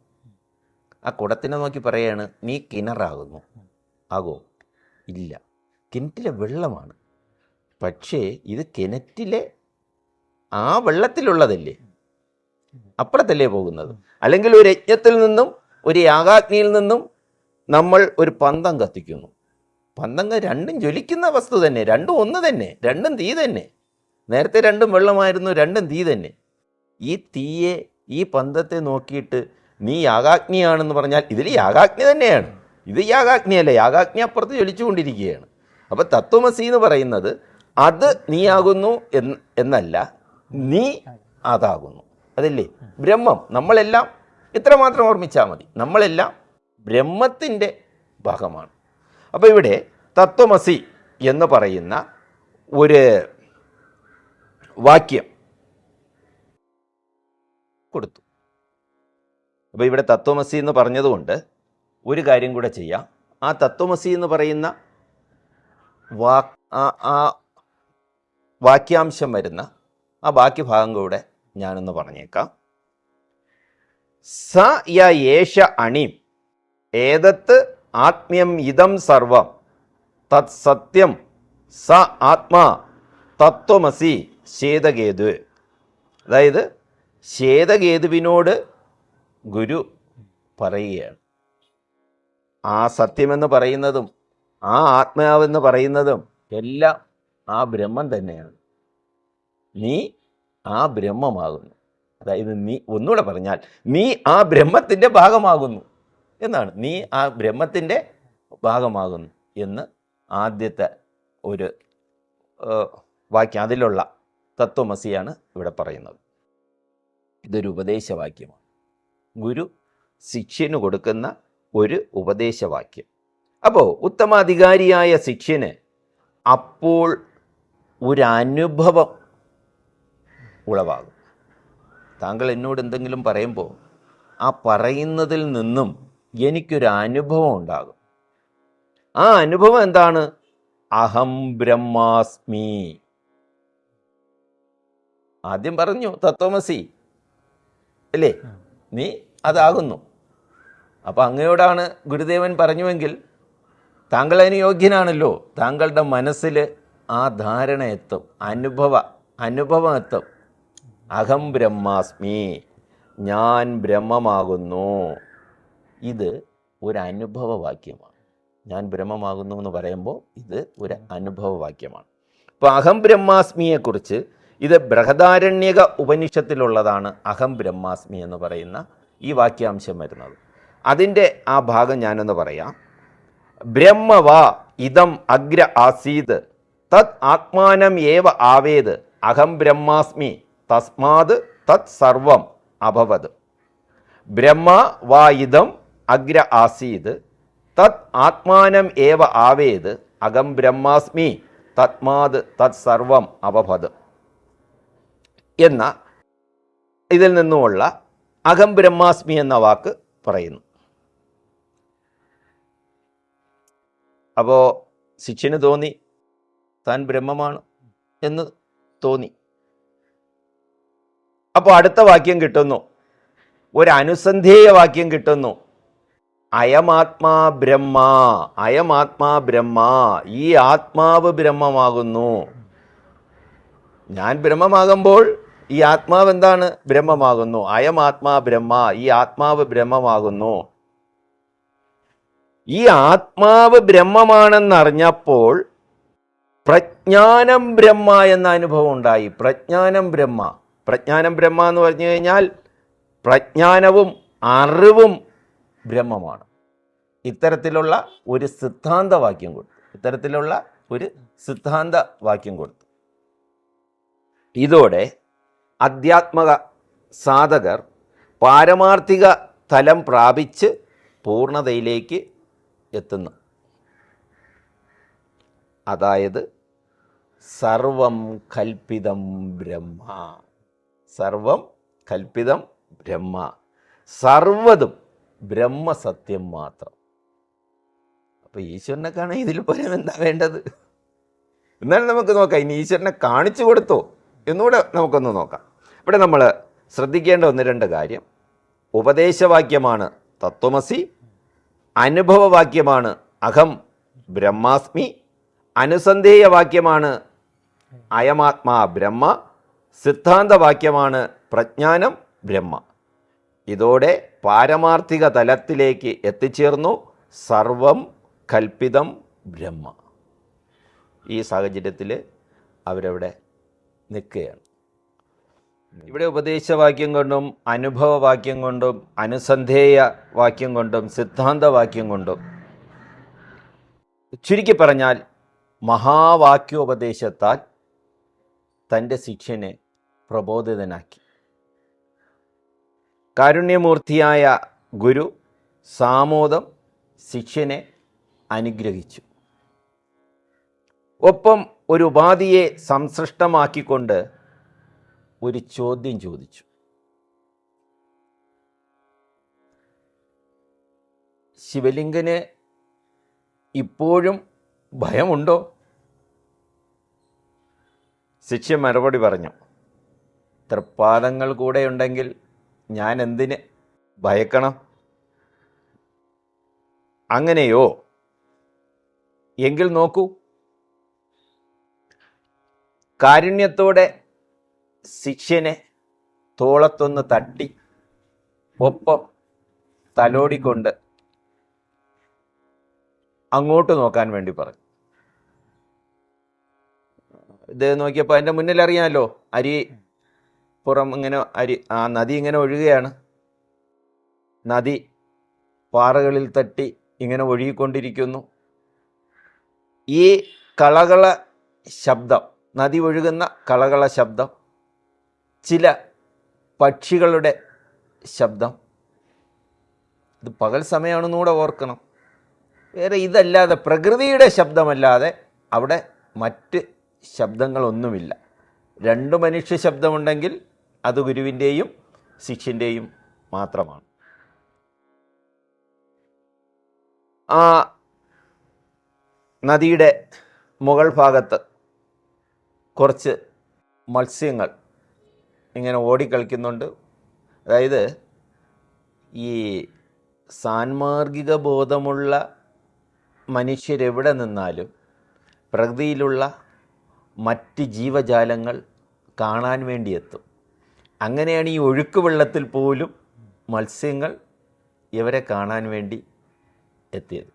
ആ കുടത്തിനെ നോക്കി പറയാണ് നീ കിണറാകുന്നു. ആകോ? ഇല്ല, കിണറ്റിലെ വെള്ളമാണ്. പക്ഷേ ഇത് കിണറ്റിലെ ആ വെള്ളത്തിലുള്ളതല്ലേ, അപ്പുറത്തല്ലേ പോകുന്നത്. അല്ലെങ്കിൽ ഒരു യജ്ഞത്തിൽ നിന്നും ഒരു യാഗാഗ്നിയിൽ നിന്നും നമ്മൾ ഒരു പന്തം കത്തിക്കുന്നു. പന്തം രണ്ടും ജ്വലിക്കുന്ന വസ്തു തന്നെ, രണ്ടും ഒന്ന് തന്നെ, രണ്ടും തീ തന്നെ. നേരത്തെ രണ്ടും വെള്ളമായിരുന്നു, രണ്ടും തീ തന്നെ. ഈ തീയെ, ഈ പന്തത്തെ നോക്കിയിട്ട് നീ യാഗാഗ്നിയാണെന്ന് പറഞ്ഞാൽ ഇതിൽ യാഗാഗ്നി തന്നെയാണ്. ഇത് യാഗാഗ്നിയല്ല, യാഗാഗ്നി അപ്പുറത്ത് ജ്വലിച്ചുകൊണ്ടിരിക്കുകയാണ്. അപ്പോൾ തത്വമസി എന്ന് പറയുന്നത് അത് നീയാകുന്നു എന്നല്ല, നീ അതാകുന്നു. അതല്ലേ ബ്രഹ്മം. നമ്മളെല്ലാം ഇത്രമാത്രം ഓർമ്മിച്ചാൽ മതി, നമ്മളെല്ലാം ബ്രഹ്മത്തിൻ്റെ ഭാഗമാണ്. അപ്പോൾ ഇവിടെ തത്വമസി എന്ന് പറയുന്ന ഒരു വാക്യം കൊടുത്തു. അപ്പോൾ ഇവിടെ തത്വമസി എന്ന് പറഞ്ഞതുകൊണ്ട് ഒരു കാര്യം കൂടെ ചെയ്യാം. ആ തത്വമസി എന്ന് പറയുന്ന ആ വാക്യാംശം വരുന്ന ആ ബാക്കി ഭാഗം കൂടെ ഞാനൊന്ന് പറഞ്ഞേക്കാം. സ യ യേശ അണിം ഏതത്ത് ആത്മ്യം ഇതം സർവം തത് സത്യം സ ആത്മാ തത്വമസി ശ്വേതകേതു. അതായത് ശ്വേതകേതുവിനോട് ഗുരു പറയുകയാണ്, ആ സത്യമെന്ന് പറയുന്നതും ആ ആത്മാവെന്ന് പറയുന്നതും എല്ലാം ആ ബ്രഹ്മം തന്നെയാണ്. നീ ആ ബ്രഹ്മമാകുന്നു. അതായത് നീ, ഒന്നുകൂടെ പറഞ്ഞാൽ, നീ ആ ബ്രഹ്മത്തിൻ്റെ ഭാഗമാകുന്നു എന്നാണ്. നീ ആ ബ്രഹ്മത്തിൻ്റെ ഭാഗമാകുന്നു എന്ന് ആദ്യത്തെ ഒരു വാക്യം, അതിലുള്ള തത്വമസിയാണ് ഇവിടെ പറയുന്നത്. ഇതൊരു ഉപദേശവാക്യമാണ്. ഗുരു ശിഷ്യന് കൊടുക്കുന്ന ഒരു ഉപദേശവാക്യം. അപ്പോൾ ഉത്തമാധികാരിയായ ശിഷ്യന് അപ്പോൾ ഒരു അനുഭവം ഉളവാകും. താങ്കൾ എന്നോട് എന്തെങ്കിലും പറയുമ്പോൾ ആ പറയുന്നതിൽ നിന്നും എനിക്കൊരു അനുഭവം ഉണ്ടാകും. ആ അനുഭവം എന്താണ്? അഹം ബ്രഹ്മാസ്മി. ആദ്യം പറഞ്ഞു തത്വമസി അല്ലേ, നീ അതാകുന്നു. അപ്പം അങ്ങയോടാണ് ഗുരുദേവൻ പറഞ്ഞുവെങ്കിൽ താങ്കൾ അതിന് യോഗ്യനാണല്ലോ. താങ്കളുടെ മനസ്സിൽ ആ ധാരണ എത്തും, അനുഭവം എത്തും. അഹം ബ്രഹ്മാസ്മി, ഞാൻ ബ്രഹ്മമാകുന്നു. ഇത് ഒരു അനുഭവവാക്യമാണ്. ഞാൻ ബ്രഹ്മമാകുന്നു എന്ന് പറയുമ്പോൾ ഇത് ഒരു അനുഭവവാക്യമാണ്. അപ്പോൾ അഹം ബ്രഹ്മാസ്മിയെക്കുറിച്ച് ഇത് ബൃഹദാരണ്യക ഉപനിഷത്തിലുള്ളതാണ്. അഹം ബ്രഹ്മാസ്മി എന്ന് പറയുന്ന ഈ വാക്യാംശം വരുന്നത്. അതിൻ്റെ ആ ഭാഗം ഞാനൊന്ന് പറയാം. ബ്രഹ്മവാ ഇദം അഗ്ര ആസീത് തത് ആത്മാനം ഏവ ആവേത് അഹം ബ്രഹ്മാസ്മി തസ്മാത് തത് സർവം അഭവത്. ബ്രഹ്മ വാ ഇദം അഗ്ര ആസീത് തത് ആത്മാനം ഏവ ആവേത് അഹം ബ്രഹ്മാസ്മി തസ്മാത് തത് സർവം അഭവത് എന്ന ഇതിൽ നിന്നുമുള്ള അഹം ബ്രഹ്മാസ്മി എന്ന വാക്ക് പറയുന്നു. അപ്പോൾ ശിഷ്യന് തോന്നി താൻ ബ്രഹ്മമാണ് എന്ന് തോന്നി. അപ്പോൾ അടുത്ത വാക്യം കിട്ടുന്നു, ഒരു അനുസന്ധേയ വാക്യം കിട്ടുന്നു. അയമാത്മാ ബ്രഹ്മ, അയമാത്മാ ബ്രഹ്മ, ഈ ആത്മാവ് ബ്രഹ്മമാകുന്നു. ഞാൻ ബ്രഹ്മമാകുമ്പോൾ ഈ ആത്മാവ് എന്താണ്? ബ്രഹ്മമാകുന്നു. അയമാത്മാ ബ്രഹ്മ, ഈ ആത്മാവ് ബ്രഹ്മമാകുന്നു. ഈ ആത്മാവ് ബ്രഹ്മമാണെന്നറിഞ്ഞപ്പോൾ പ്രജ്ഞാനം ബ്രഹ്മ എന്ന അനുഭവം ഉണ്ടായി. പ്രജ്ഞാനം ബ്രഹ്മ എന്ന് പറഞ്ഞു കഴിഞ്ഞാൽ പ്രജ്ഞാനവും അറിവും ബ്രഹ്മമാണ്. ഇത്തരത്തിലുള്ള ഒരു സിദ്ധാന്ത വാക്യം കൊടുത്തു. ഇതോടെ അധ്യാത്മക സാധകർ പാരമാർത്ഥിക തലം പ്രാപിച്ച് പൂർണ്ണതയിലേക്ക് എത്തുന്നു. അതായത് സർവം കൽപ്പിതം ബ്രഹ്മ, സർവം കൽപ്പിതം ബ്രഹ്മ, സർവതും ബ്രഹ്മസത്യം മാത്രം. അപ്പോൾ ഈശ്വരനെ കാണാൻ ഇതിൽ പരം എന്താ വേണ്ടത്? എന്നാലും നമുക്ക് നോക്കാം, ഇനി ഈശ്വരനെ കാണിച്ചു കൊടുത്തോ എന്നുകൂടെ നമുക്കൊന്ന് നോക്കാം. ഇവിടെ നമ്മൾ ശ്രദ്ധിക്കേണ്ട ഒന്ന് രണ്ട് കാര്യം. ഉപദേശവാക്യമാണ് തത്വമസി, അനുഭവവാക്യമാണ് അഹം ബ്രഹ്മാസ്മി, അനുസന്ധേയ വാക്യമാണ് അയമാത്മാ ബ്രഹ്മ, സിദ്ധാന്തവാക്യമാണ് പ്രജ്ഞാനം ബ്രഹ്മ. ഇതോടെ പാരമാർത്ഥിക തലത്തിലേക്ക് എത്തിച്ചേർന്നു. സർവം കൽപ്പിതം ബ്രഹ്മ. ഈ സാഹചര്യത്തിൽ അവരവിടെ നിൽക്കുകയാണ്. ഇവിടെ ഉപദേശവാക്യം കൊണ്ടും അനുഭവവാക്യം കൊണ്ടും അനുസന്ധേയ വാക്യം കൊണ്ടും സിദ്ധാന്തവാക്യം കൊണ്ടും, ചുരുക്കി പറഞ്ഞാൽ മഹാവാക്യോപദേശത്താൽ തൻ്റെ ശിഷ്യനെ പ്രബോധിതനാക്കി. കാരുണ്യമൂർത്തിയായ ഗുരു സാമോദം ശിഷ്യനെ അനുഗ്രഹിച്ചു. ഒപ്പം ഒരു ഉപാധിയെ സംസൃഷ്ടമാക്കിക്കൊണ്ട് ഒരു ചോദ്യം ചോദിച്ചു. ശിവലിംഗന് ഇപ്പോഴും ഭയമുണ്ടോ? ശിഷ്യൻ മറുപടി പറഞ്ഞു, തൃപ്പാദങ്ങൾ കൂടെ ഉണ്ടെങ്കിൽ ഞാൻ എന്തിന് ഭയക്കണം? അങ്ങനെയോ? എങ്കിൽ നോക്കൂ. കാരുണ്യത്തോടെ ശിഷ്യനെ തോളത്തൊന്ന് തട്ടി ഒപ്പം തലോടിക്കൊണ്ട് അങ്ങോട്ട് നോക്കാൻ വേണ്ടി പറഞ്ഞു. ഇത് നോക്കിയപ്പോൾ എൻ്റെ മുന്നിൽ അറിയാമല്ലോ, പുറം ഇങ്ങനെ ആ നദി ഇങ്ങനെ ഒഴുകുകയാണ്. നദി പാറകളിൽ തട്ടി ഇങ്ങനെ ഒഴുകിക്കൊണ്ടിരിക്കുന്നു. ഈ കളകള ശബ്ദം, നദി ഒഴുകുന്ന കളകള ശബ്ദം, ചില പക്ഷികളുടെ ശബ്ദം, ഇത് പകൽ സമയമാണെന്നുകൂടെ ഓർക്കണം. വേറെ ഇതല്ലാതെ, പ്രകൃതിയുടെ ശബ്ദമല്ലാതെ അവിടെ മറ്റ് ശബ്ദങ്ങളൊന്നുമില്ല. രണ്ട് മനുഷ്യ ശബ്ദമുണ്ടെങ്കിൽ അത് ഗുരുവിൻ്റെയും ശിഷ്യൻ്റെയും മാത്രമാണ്. ആ നദിയുടെ മുകൾ ഭാഗത്ത് കുറച്ച് മത്സ്യങ്ങൾ ഇങ്ങനെ ഓടിക്കളിക്കുന്നുണ്ട്. അതായത് ഈ സാൻമാർഗിക ബോധമുള്ള മനുഷ്യരെവിടെ നിന്നാലും പ്രകൃതിയിലുള്ള മറ്റ് ജീവജാലങ്ങൾ കാണാൻ വേണ്ടി എത്തും. അങ്ങനെയാണ് ഈ ഒഴുക്ക് വെള്ളത്തിൽ പോലും മത്സ്യങ്ങൾ ഇവരെ കാണാൻ വേണ്ടി എത്തിയത്.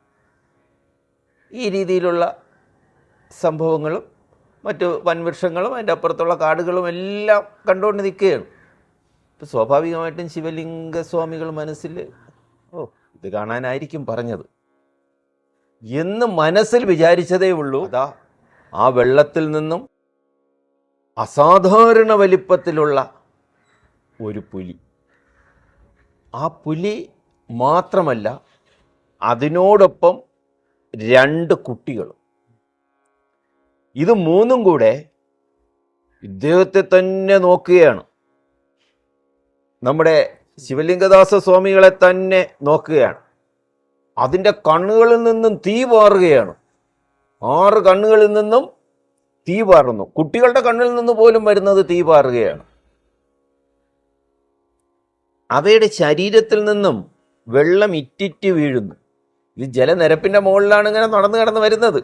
ഈ രീതിയിലുള്ള സംഭവങ്ങളും മറ്റു വൻവൃക്ഷങ്ങളും അതിൻ്റെ അപ്പുറത്തുള്ള കാടുകളും എല്ലാം കണ്ടുകൊണ്ട് നിൽക്കുകയാണ്. ഇപ്പം സ്വാഭാവികമായിട്ടും ശിവലിംഗ സ്വാമികൾ മനസ്സിൽ ഇത് കാണാനായിരിക്കും പറഞ്ഞത് എന്ന് മനസ്സിൽ വിചാരിച്ചതേ ഉള്ളൂ. അതാ ആ വെള്ളത്തിൽ നിന്നും അസാധാരണ വലിപ്പത്തിലുള്ള ഒരു പുലി. ആ പുലി മാത്രമല്ല, അതിനോടൊപ്പം 2 കുട്ടികളും. ഇത് മൂന്നും കൂടെ ഇദ്ദേഹത്തെ തന്നെ നോക്കുകയാണ്. നമ്മുടെ ശിവലിംഗദാസ സ്വാമികളെ തന്നെ നോക്കുകയാണ്. അതിൻ്റെ കണ്ണുകളിൽ നിന്നും തീ പാറുകയാണ്. 6 കണ്ണുകളിൽ നിന്നും തീ പാറുന്നു. കുട്ടികളുടെ കണ്ണിൽ നിന്ന് പോലും വരുന്നത് തീ പാറുകയാണ്. അവയുടെ ശരീരത്തിൽ നിന്നും വെള്ളം ഇറ്റിറ്റ് വീഴുന്നു. ഇത് ജലനിരപ്പിൻ്റെ മുകളിലാണ് ഇങ്ങനെ നടന്നു കടന്ന് വരുന്നത്.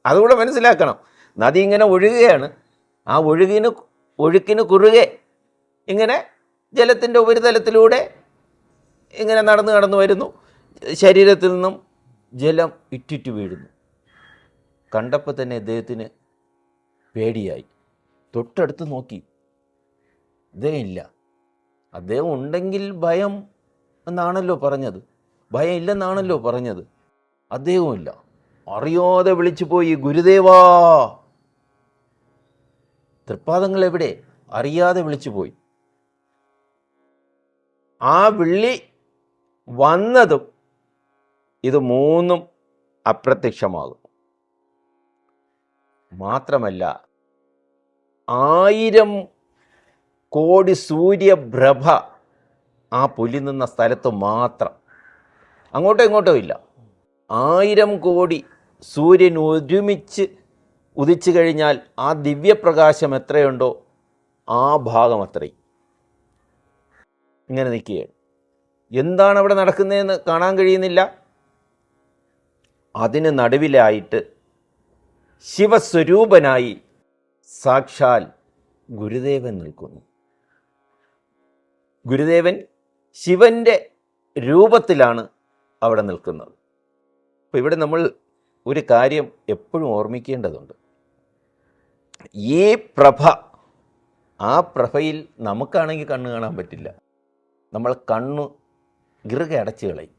അതുകൂടെ മനസ്സിലാക്കണം. നദി ഇങ്ങനെ ഒഴുകുകയാണ്. ആ ഒഴുക്കിന് കുറുകെ ഇങ്ങനെ ജലത്തിൻ്റെ ഉപരിതലത്തിലൂടെ ഇങ്ങനെ നടന്നു കടന്നു വരുന്നു. ശരീരത്തിൽ നിന്നും ജലം ഇറ്റിറ്റ് വീഴുന്നു. കണ്ടപ്പോൾ തന്നെ അദ്ദേഹത്തിന് പേടിയായി. തൊട്ടടുത്ത് നോക്കി, അദ്ദേഹം ഇല്ല. അദ്ദേഹം ഉണ്ടെങ്കിൽ ഭയം എന്നാണല്ലോ പറഞ്ഞത്, ഭയം ഇല്ലെന്നാണല്ലോ പറഞ്ഞത്. അദ്ദേഹവുമില്ല. അറിയാതെ വിളിച്ചു പോയി, ഗുരുദേവാ. തൃപ്പാദങ്ങൾ എവിടെ? അറിയാതെ വിളിച്ചു പോയി. ആ വിളി വന്നതും ഇത് മൂന്നും അപ്രത്യക്ഷമാകും. മാത്രമല്ല 1000 കോടി സൂര്യപ്രഭ ആ പുലി നിന്ന സ്ഥലത്ത് മാത്രം, അങ്ങോട്ടോ ഇങ്ങോട്ടോ ഇല്ല. 1000 കോടി സൂര്യൻ ഒരുമിച്ച് ഉദിച്ചു കഴിഞ്ഞാൽ ആ ദിവ്യപ്രകാശം എത്രയുണ്ടോ ആ ഭാഗം അത്രയും ഇങ്ങനെ നിൽക്കുകയാണ്. എന്താണ് അവിടെ നടക്കുന്നതെന്ന് കാണാൻ കഴിയുന്നില്ല. അതിന് നടുവിലായിട്ട് ശിവസ്വരൂപനായി സാക്ഷാൽ ഗുരുദേവൻ നിൽക്കുന്നു. ഗുരുദേവൻ ശിവൻ്റെ രൂപത്തിലാണ് അവിടെ നിൽക്കുന്നത്. അപ്പോൾ ഇവിടെ നമ്മൾ ഒരു കാര്യം എപ്പോഴും ഓർമ്മിക്കേണ്ടതുണ്ട്. ഈ പ്രഭ, ആ പ്രഭയിൽ നമുക്കാണെങ്കിൽ കണ്ണ് കാണാൻ പറ്റില്ല. നമ്മൾ കണ്ണ് ഇറുകെ അടച്ച് കളയും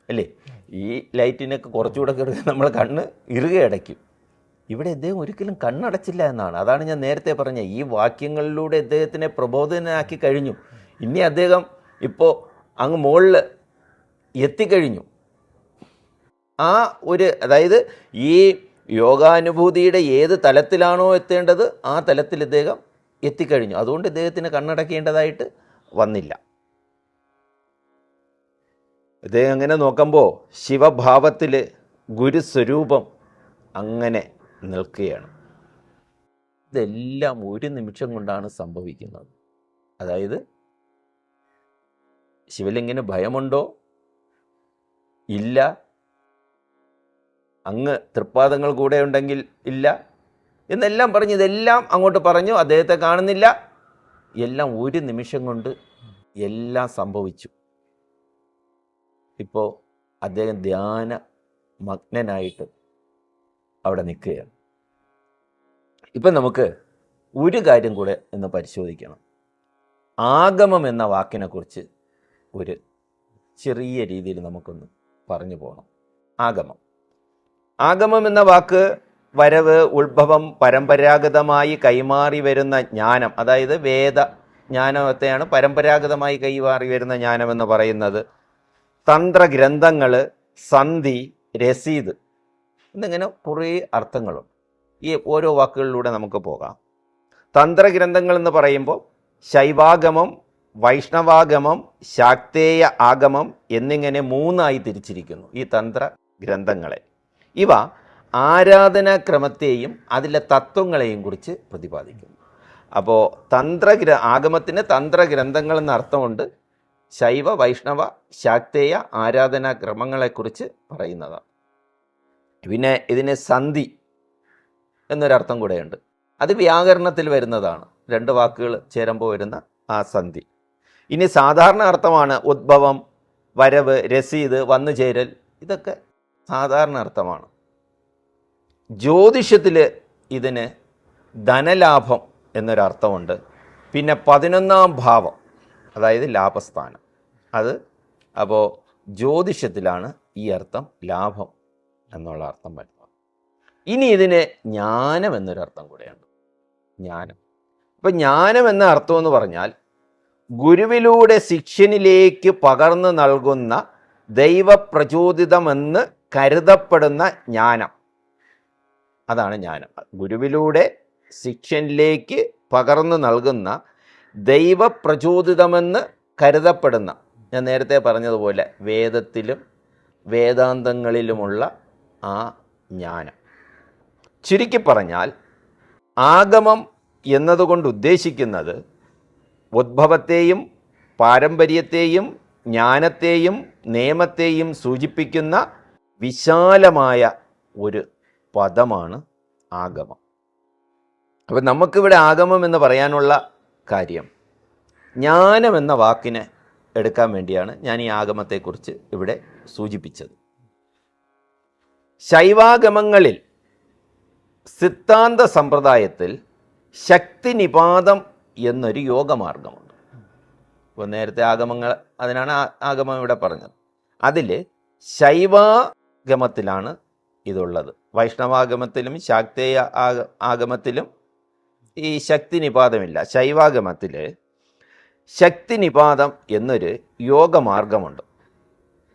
അല്ലേ? ഈ ലൈറ്റിനൊക്കെ കുറച്ചുകൂടെ കിടക്കുക നമ്മൾ കണ്ണ് ഇറുകെ അടയ്ക്കും. ഇവിടെ ഇദ്ദേഹം ഒരിക്കലും കണ്ണടച്ചില്ല എന്നാണ്. അതാണ് ഞാൻ നേരത്തെ പറഞ്ഞ ഈ വാക്യങ്ങളിലൂടെ ഇദ്ദേഹത്തിനെ പ്രബോധനാക്കി കഴിഞ്ഞു. ഇനി അദ്ദേഹം ഇപ്പോൾ അങ്ങ് മുകളിൽ എത്തിക്കഴിഞ്ഞു. ആ ഒരു, അതായത് ഈ യോഗാനുഭൂതിയുടെ ഏത് തലത്തിലാണോ എത്തേണ്ടത് ആ തലത്തിൽ ഇദ്ദേഹം എത്തിക്കഴിഞ്ഞു. അതുകൊണ്ട് ഇദ്ദേഹത്തിന് കണ്ണടക്കേണ്ടതായിട്ട് വന്നില്ല. ഇദ്ദേഹം അങ്ങനെ നോക്കുമ്പോൾ ശിവഭാവത്തിൽ ഗുരുസ്വരൂപം അങ്ങനെ നിൽക്കുകയാണ്. ഇതെല്ലാം ഒരു നിമിഷം കൊണ്ടാണ് സംഭവിക്കുന്നത്. അതായത് ശിവലിംഗന് ഭയമുണ്ടോ? ഇല്ല. അങ്ങ് തൃപ്പാദങ്ങൾ കൂടെ ഉണ്ടെങ്കിൽ ഇല്ല എന്നെല്ലാം പറഞ്ഞു. ഇതെല്ലാം അങ്ങോട്ട് പറഞ്ഞു. അദ്ദേഹത്തെ കാണുന്നില്ല. എല്ലാം ഒരു നിമിഷം കൊണ്ട് എല്ലാം സംഭവിച്ചു. ഇപ്പോൾ അദ്ദേഹം ധ്യാന മഗ്നനായിട്ട് അവിടെ നിൽക്കുകയാണ്. ഇപ്പം നമുക്ക് ഒരു കാര്യം കൂടെ ഒന്ന് പരിശോധിക്കണം. ആഗമം എന്ന വാക്കിനെക്കുറിച്ച് ഒരു ചെറിയ രീതിയിൽ നമുക്കൊന്ന് പറഞ്ഞു പോകണം. ആഗമം എന്ന വാക്ക് വരവ്, ഉത്ഭവം, പരമ്പരാഗതമായി കൈമാറി വരുന്ന ജ്ഞാനം, അതായത് വേദ ജ്ഞാനത്തെയാണ് പരമ്പരാഗതമായി കൈമാറി വരുന്ന ജ്ഞാനമെന്ന് പറയുന്നത്. തന്ത്രഗ്രന്ഥങ്ങൾ, സന്ധി, രസീത് എന്നിങ്ങനെ കുറേ അർത്ഥങ്ങളുണ്ട്. ഈ ഓരോ വാക്കുകളിലൂടെ നമുക്ക് പോകാം. തന്ത്രഗ്രന്ഥങ്ങൾ എന്ന് പറയുമ്പോൾ ശൈവാഗമം, വൈഷ്ണവാഗമം, ശാക്തേയ ആഗമം എന്നിങ്ങനെ 3ആയി തിരിച്ചിരിക്കുന്നു ഈ തന്ത്രഗ്രന്ഥങ്ങളെ. ഇവ ആരാധനാക്രമത്തെയും അതിലെ തത്വങ്ങളെയും കുറിച്ച് പ്രതിപാദിക്കുന്നു. അപ്പോൾ ആഗമത്തിന് തന്ത്രഗ്രന്ഥങ്ങൾ എന്ന അർത്ഥമുണ്ട്. ശൈവ, വൈഷ്ണവ, ശാക്തേയ ആരാധനാക്രമങ്ങളെക്കുറിച്ച് പറയുന്നതാണ്. പിന്നെ ഇതിന് സന്ധി എന്നൊരർത്ഥം കൂടെയുണ്ട്. അത് വ്യാകരണത്തിൽ വരുന്നതാണ്. 2 വാക്കുകൾ ചേരുമ്പോൾ വരുന്ന ആ സന്ധി. ഇനി സാധാരണ അർത്ഥമാണ് ഉദ്ഭവം, വരവ്, രസീത്, വന്നുചേരൽ. ഇതൊക്കെ സാധാരണ അർത്ഥമാണ്. ജ്യോതിഷത്തിൽ ഇതിന് ധനലാഭം എന്നൊരർത്ഥമുണ്ട്. പിന്നെ 11ാം ഭാവം, അതായത് ലാഭസ്ഥാനം. അത് അപ്പോൾ ജ്യോതിഷത്തിലാണ് ഈ അർത്ഥം, ലാഭം എന്നുള്ള അർത്ഥം വരുന്നത്. ഇനി ഇതിന് ജ്ഞാനം എന്നൊരർത്ഥം കൂടെയുണ്ട്. ജ്ഞാനം. അപ്പം ജ്ഞാനം എന്ന അർത്ഥം എന്ന് പറഞ്ഞാൽ ഗുരുവിലൂടെ ശിഷ്യനിലേക്ക് പകർന്നു നൽകുന്ന ദൈവപ്രചോദിതമെന്ന് കരുതപ്പെടുന്ന ജ്ഞാനം. അതാണ് ജ്ഞാനം. ഗുരുവിലൂടെ ശിഷ്യനിലേക്ക് പകർന്നു നൽകുന്ന ദൈവപ്രചോദിതമെന്ന് കരുതപ്പെടുന്ന, ഞാൻ നേരത്തെ പറഞ്ഞതുപോലെ വേദത്തിലും വേദാന്തങ്ങളിലുമുള്ള ആ ജ്ഞാനം. ചുരുക്കി പറഞ്ഞാൽ ആഗമം എന്നതുകൊണ്ട് ഉദ്ദേശിക്കുന്നത് ഉദ്ഭവത്തെയും പാരമ്പര്യത്തെയും ജ്ഞാനത്തെയും നിയമത്തെയും സൂചിപ്പിക്കുന്ന വിശാലമായ ഒരു പദമാണ് ആഗമം. അപ്പം നമുക്കിവിടെ ആഗമം എന്ന് പറയാനുള്ള കാര്യം ജ്ഞാനം എന്ന വാക്കിനെ എടുക്കാൻ വേണ്ടിയാണ് ഞാൻ ഈ ആഗമത്തെക്കുറിച്ച് ഇവിടെ സൂചിപ്പിച്ചത്. ശൈവാഗമങ്ങളിൽ സിദ്ധാന്ത സമ്പ്രദായത്തിൽ ശക്തി നിപാതം എന്നൊരു യോഗമാർഗമുണ്ട്. ഇപ്പോൾ നേരത്തെ ആഗമങ്ങൾ, അതിനാണ് ആഗമം ഇവിടെ പറഞ്ഞത്. അതിൽ ശൈവാഗമത്തിലാണ് ഇതുള്ളത്. വൈഷ്ണവാഗമത്തിലും ശാക്തേയ ആഗമത്തിലും ഈ ശക്തി നിപാതമില്ല. ശൈവാഗമത്തിൽ ശക്തിനിപാതം എന്നൊരു യോഗമാർഗമുണ്ട്.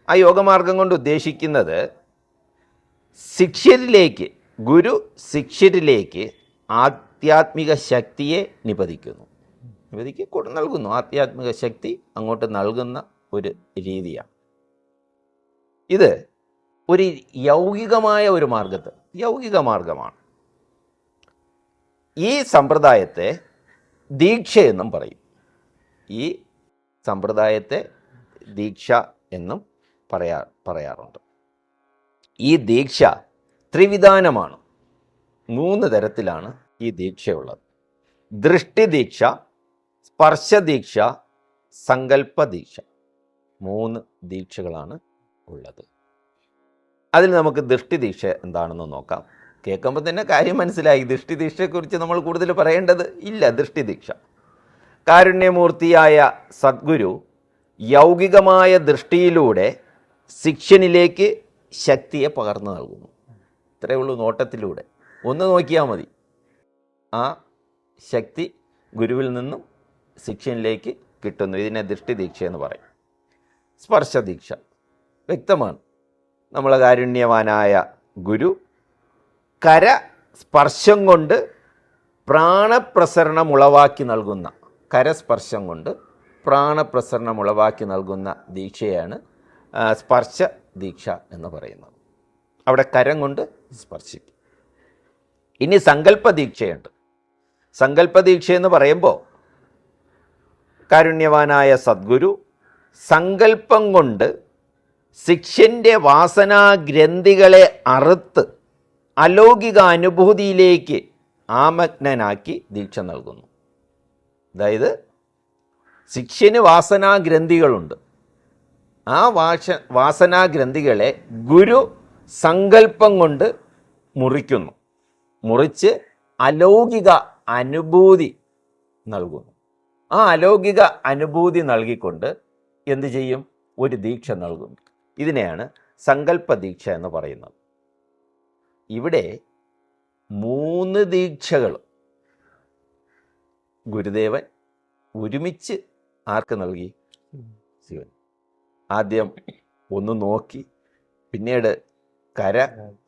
ആ യോഗമാർഗം കൊണ്ട് ഉദ്ദേശിക്കുന്നത് ശിഷ്യരിലേക്ക്, ഗുരു ശിഷ്യരിലേക്ക് ആധ്യാത്മിക ശക്തിയെ നിപതിക്കുന്നു, നൽകുന്നു. ആധ്യാത്മിക ശക്തി അങ്ങോട്ട് നൽകുന്ന ഒരു രീതിയാണ് ഇത്. ഒരു യൗകികമായ ഒരു യൗകിക മാർഗമാണ്. ഈ സമ്പ്രദായത്തെ ദീക്ഷയെന്നും പറയും. ഈ സമ്പ്രദായത്തെ ദീക്ഷ എന്നും പറയാറുണ്ട്. ഈ ദീക്ഷ ത്രിവിധാനമാണ്. 3 തരത്തിലാണ് ഈ ദീക്ഷയുള്ളത്. ദൃഷ്ടിദീക്ഷ, സ്പർശദീക്ഷ, സങ്കല്പദീക്ഷ. 3 ദീക്ഷകളാണ് ഉള്ളത്. അതിൽ നമുക്ക് ദൃഷ്ടിദീക്ഷ എന്താണെന്ന് നോക്കാം. കേൾക്കുമ്പോൾ തന്നെ കാര്യം മനസ്സിലായി. ദൃഷ്ടിദീക്ഷയെക്കുറിച്ച് നമ്മൾ കൂടുതൽ പറയേണ്ടത് ഇല്ല. ദൃഷ്ടിദീക്ഷ, കാരുണ്യമൂർത്തിയായ സദ്ഗുരു യൗകികമായ ദൃഷ്ടിയിലൂടെ ശിഷ്യനിലേക്ക് ശക്തിയെ പകർന്നു നൽകുന്നു. ഇത്രയേ ഉള്ളൂ. നോട്ടത്തിലൂടെ ഒന്ന് നോക്കിയാൽ മതി. ആ ശക്തി ഗുരുവിൽ നിന്നും ശിഷ്യനിലേക്ക് കിട്ടുന്നു. ഇതിനെ ദൃഷ്ടിദീക്ഷ എന്ന് പറയും. സ്പർശദീക്ഷ വ്യക്തമാണ്. നമ്മളെ കാരുണ്യവാനായ ഗുരു സ്പർശം കൊണ്ട് പ്രാണപ്രസരണം ഉളവാക്കി നൽകുന്ന, കരസ്പർശം കൊണ്ട് പ്രാണപ്രസരണം ഉളവാക്കി നൽകുന്ന ദീക്ഷയാണ് സ്പർശ ദീക്ഷ എന്ന് പറയുന്നത്. അവിടെ കരം കൊണ്ട് സ്പർശിക്കും. ഇനി സങ്കല്പദീക്ഷയുണ്ട്. സങ്കല്പദീക്ഷ എന്ന് പറയുമ്പോൾ കാരുണ്യവാനായ സദ്ഗുരു സങ്കല്പം കൊണ്ട് ശിഷ്യൻ്റെ വാസനാഗ്രന്ഥികളെ അറുത്ത് അലൗകിക അനുഭൂതിയിലേക്ക് ആമഗ്നനാക്കി ദീക്ഷ നൽകുന്നു. അതായത് ശിഷ്യന് വാസനാഗ്രന്ഥികളുണ്ട്. ആ വാസനാഗ്രന്ഥികളെ ഗുരു സങ്കല്പം കൊണ്ട് മുറിക്കുന്നു. മുറിച്ച് അലൗകിക അനുഭൂതി നൽകുന്നു. ആ അലൗകിക അനുഭൂതി നൽകിക്കൊണ്ട് എന്ത് ചെയ്യും? ഒരു ദീക്ഷ നൽകുന്നു. ഇതിനെയാണ് സങ്കല്പദീക്ഷ എന്ന് പറയുന്നത്. ഇവിടെ 3 ദീക്ഷകൾ ഗുരുദേവൻ ഒരുമിച്ച് ആർക്ക് നൽകി? ശിവൻ. ആദ്യം ഒന്ന് നോക്കി, പിന്നീട്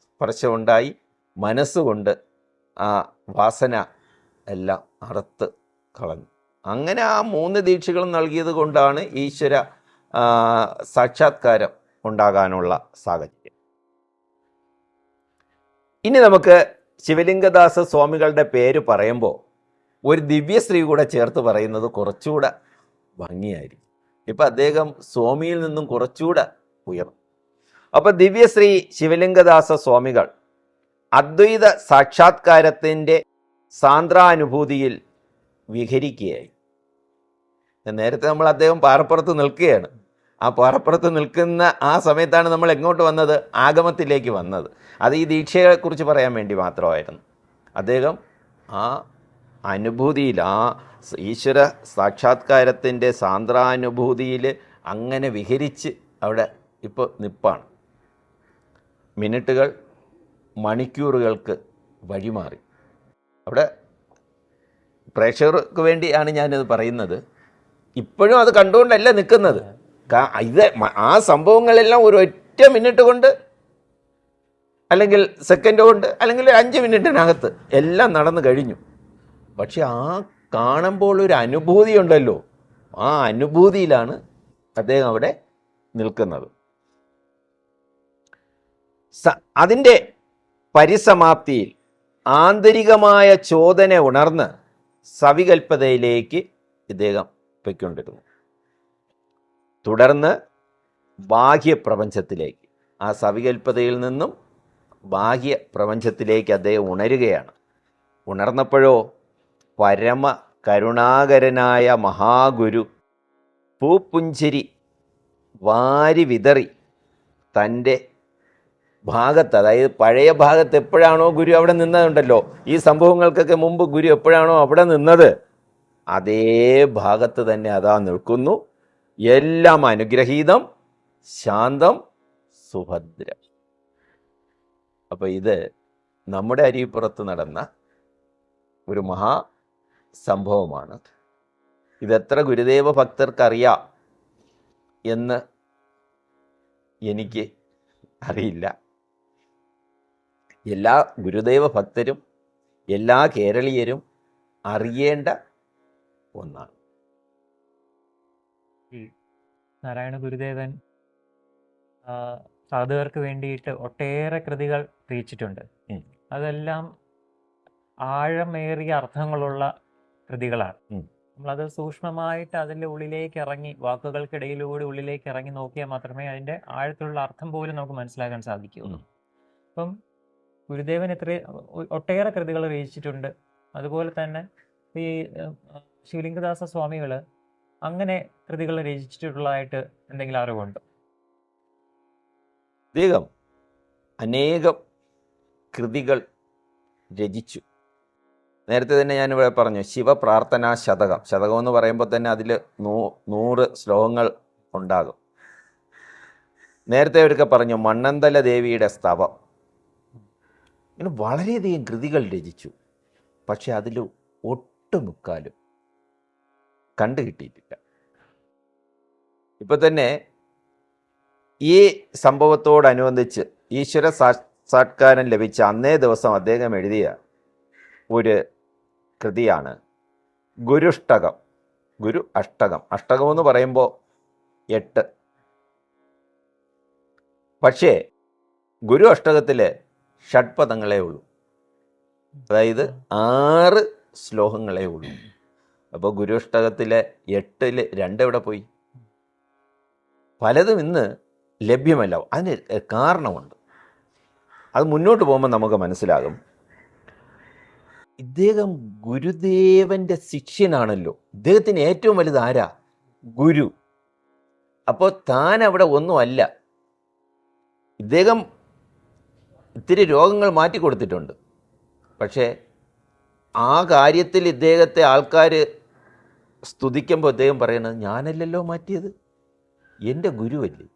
സ്പർശമുണ്ടായി, മനസ്സുകൊണ്ട് ആ വാസന എല്ലാം അറുത്ത് കളഞ്ഞു. അങ്ങനെ ആ 3 ദീക്ഷകളും നൽകിയത് കൊണ്ടാണ് ഈശ്വര സാക്ഷാത്കാരം ഉണ്ടാകാനുള്ള സാഹചര്യം. ഇനി നമുക്ക് ശിവലിംഗദാസ സ്വാമികളുടെ പേര് പറയുമ്പോൾ ഒരു ദിവ്യശ്രീ കൂടെ ചേർത്ത് പറയുന്നത് കുറച്ചുകൂടെ ഭംഗിയായിരിക്കും. ഇപ്പം അദ്ദേഹം സ്വാമിയിൽ നിന്നും കുറച്ചുകൂടെ ഉയർന്നു. അപ്പം ദിവ്യശ്രീ ശിവലിംഗദാസ സ്വാമികൾ അദ്വൈത സാക്ഷാത്കാരത്തിൻ്റെ സാന്ദ്രാനുഭൂതിയിൽ വിഹരിക്കുകയായി. നേരത്തെ നമ്മൾ അദ്ദേഹം പാറപ്പുറത്ത് നിൽക്കുകയാണ്. ആ പാറപ്പുറത്ത് നിൽക്കുന്ന ആ സമയത്താണ് നമ്മൾ എങ്ങോട്ട് വന്നത്? ആഗമത്തിലേക്ക് വന്നത്. അത് ഈ ദീക്ഷയെക്കുറിച്ച് പറയാൻ വേണ്ടി മാത്രമായിരുന്നു. അദ്ദേഹം ആ അനുഭൂതിയിൽ, ആ ഈശ്വര സാക്ഷാത്കാരത്തിൻ്റെ സാന്ദ്രാനുഭൂതിയിൽ അങ്ങനെ വിഹരിച്ച് അവിടെ ഇപ്പോൾ നിപ്പാണ്. മിനിറ്റുകൾ മണിക്കൂറുകൾക്ക് വഴിമാറി. അവിടെ പ്രേക്ഷകർക്ക് വേണ്ടിയാണ് ഞാനിത് പറയുന്നത്. ഇപ്പോഴും അത് കണ്ടുകൊണ്ടല്ല നിൽക്കുന്നത്. ഇത് ആ സംഭവങ്ങളെല്ലാം ഒരു ഒറ്റ മിനിറ്റ് കൊണ്ട്, അല്ലെങ്കിൽ സെക്കൻഡ് കൊണ്ട്, അല്ലെങ്കിൽ 5 മിനിറ്റിനകത്ത് എല്ലാം നടന്നു കഴിഞ്ഞു. പക്ഷെ ആ കാണുമ്പോൾ ഒരു അനുഭൂതി ഉണ്ടല്ലോ, ആ അനുഭൂതിയിലാണ് അദ്ദേഹം അവിടെ നിൽക്കുന്നത്. അതിൻ്റെ പരിസമാപ്തിയിൽ ആന്തരികമായ ചോദന ഉണർന്ന് സവികൽപ്പതയിലേക്ക് ഇദ്ദേഹം പൊയ്ക്കൊണ്ടിരുന്നു. തുടർന്ന് ബാഹ്യപ്രപഞ്ചത്തിലേക്ക്, ആ സവികൽപ്പതയിൽ നിന്നും ബാഹ്യപ്രപഞ്ചത്തിലേക്ക് അദ്ദേഹം ഉണരുകയാണ്. ഉണർന്നപ്പോഴോ പരമ കരുണാകരനായ മഹാഗുരു പൂപ്പുഞ്ചിരി വാരി വിതറി തൻ്റെ ഭാഗത്ത്, അതായത് പഴയ ഭാഗത്ത് എപ്പോഴാണോ ഗുരു അവിടെ നിന്നതുണ്ടല്ലോ, ഈ സംഭവങ്ങൾക്കൊക്കെ മുമ്പ് ഗുരു എപ്പോഴാണോ അവിടെ നിന്നത്, അതേ ഭാഗത്ത് തന്നെ അതാ നിൽക്കുന്നു. എല്ലാം അനുഗ്രഹീതം, ശാന്തം, സുഭദ്രം. അപ്പോൾ ഇത് നമ്മുടെ അരിപ്പുറത്ത് നടന്ന ഒരു മഹാ സംഭവമാണ്. ഇതെത്ര ഗുരുദേവ ഭക്തർക്കറിയാം എന്ന് എനിക്ക് അറിയില്ല. എല്ലാ ഗുരുദേവ ഭക്തരും എല്ലാ കേരളീയരും അറിയേണ്ട ഒന്നാണ്. ഈ നാരായണ ഗുരുദേവൻ സാധുക്കൾക്ക് വേണ്ടിയിട്ട് ഒട്ടേറെ കൃതികൾ രചിച്ചിട്ടുണ്ട്. അതെല്ലാം ആഴമേറിയ അർത്ഥങ്ങളുള്ള കൃതികളാണ്. നമ്മളത് സൂക്ഷ്മമായിട്ട് അതിൻ്റെ ഉള്ളിലേക്ക് ഇറങ്ങി, വാക്കുകൾക്കിടയിലൂടെ ഉള്ളിലേക്ക് ഇറങ്ങി നോക്കിയാൽ മാത്രമേ അതിൻ്റെ ആഴത്തിലുള്ള അർത്ഥം പോലും നമുക്ക് മനസ്സിലാക്കാൻ സാധിക്കുകയുള്ളൂ. അപ്പം ഗുരുദേവൻ ഒട്ടേറെ കൃതികൾ രചിച്ചിട്ടുണ്ട്. അതുപോലെ തന്നെ ഈ ശിവലിംഗദാസ സ്വാമികൾ അങ്ങനെ കൃതികൾ രചിച്ചിട്ടുള്ളതായിട്ട് എന്തെങ്കിലും അറിവുണ്ടോ? അദ്ദേഹം അനേകം കൃതികൾ രചിച്ചു. നേരത്തെ തന്നെ ഞാനിവിടെ പറഞ്ഞു, ശിവപ്രാർത്ഥനാ ശതകം. ശതകം എന്ന് പറയുമ്പോൾ തന്നെ അതിൽ 100 ശ്ലോകങ്ങൾ ഉണ്ടാകും. നേരത്തെ അവരൊക്കെ പറഞ്ഞു മണ്ണന്തല ദേവിയുടെ സ്തവം. ഇങ്ങനെ വളരെയധികം കൃതികൾ രചിച്ചു. പക്ഷെ അതിൽ ഒട്ടുമുക്കാലും കണ്ടു കിട്ടിയിട്ടില്ല. ഇപ്പം തന്നെ ഈ സംഭവത്തോടനുബന്ധിച്ച് ഈശ്വര സാക്ഷാത്കാരം ലഭിച്ച അന്നേ ദിവസം അദ്ദേഹം എഴുതിയ ഒരു കൃതിയാണ് ഗുരുഷ്ടകം. ഗുരു അഷ്ടകം. അഷ്ടകം എന്ന് പറയുമ്പോൾ 8. പക്ഷേ ഗുരു അഷ്ടകത്തിൽ ഷഡ്പദങ്ങളേ ഉള്ളൂ, അതായത് 6 ശ്ലോകങ്ങളേ ഉള്ളൂ. അപ്പോൾ ഗുരു അഷ്ടകത്തിലെ 8-ൽ 2 എവിടെ പോയി? പലതും ഇന്ന് ലഭ്യമല്ല. അതിന് കാരണമുണ്ട്. അത് മുന്നോട്ട് പോകുമ്പോൾ നമുക്ക് മനസ്സിലാകും. ഇദ്ദേഹം ഗുരുദേവന്റെ ശിഷ്യനാണല്ലോ. ഇദ്ദേഹത്തിന് ഏറ്റവും വലുത് ആരാ? ഗുരു. അപ്പോൾ താൻ അവിടെ ഒന്നുമല്ല. ഇദ്ദേഹം ഇത്തിരി രോഗങ്ങൾ മാറ്റിക്കൊടുത്തിട്ടുണ്ട്. പക്ഷേ ആ കാര്യത്തിൽ ഇദ്ദേഹത്തെ ആൾക്കാർ സ്തുതിക്കുമ്പോൾ ഇദ്ദേഹം പറയണത് ഞാനല്ലല്ലോ മാറ്റിയത്, എൻ്റെ ഗുരുവല്ലേ.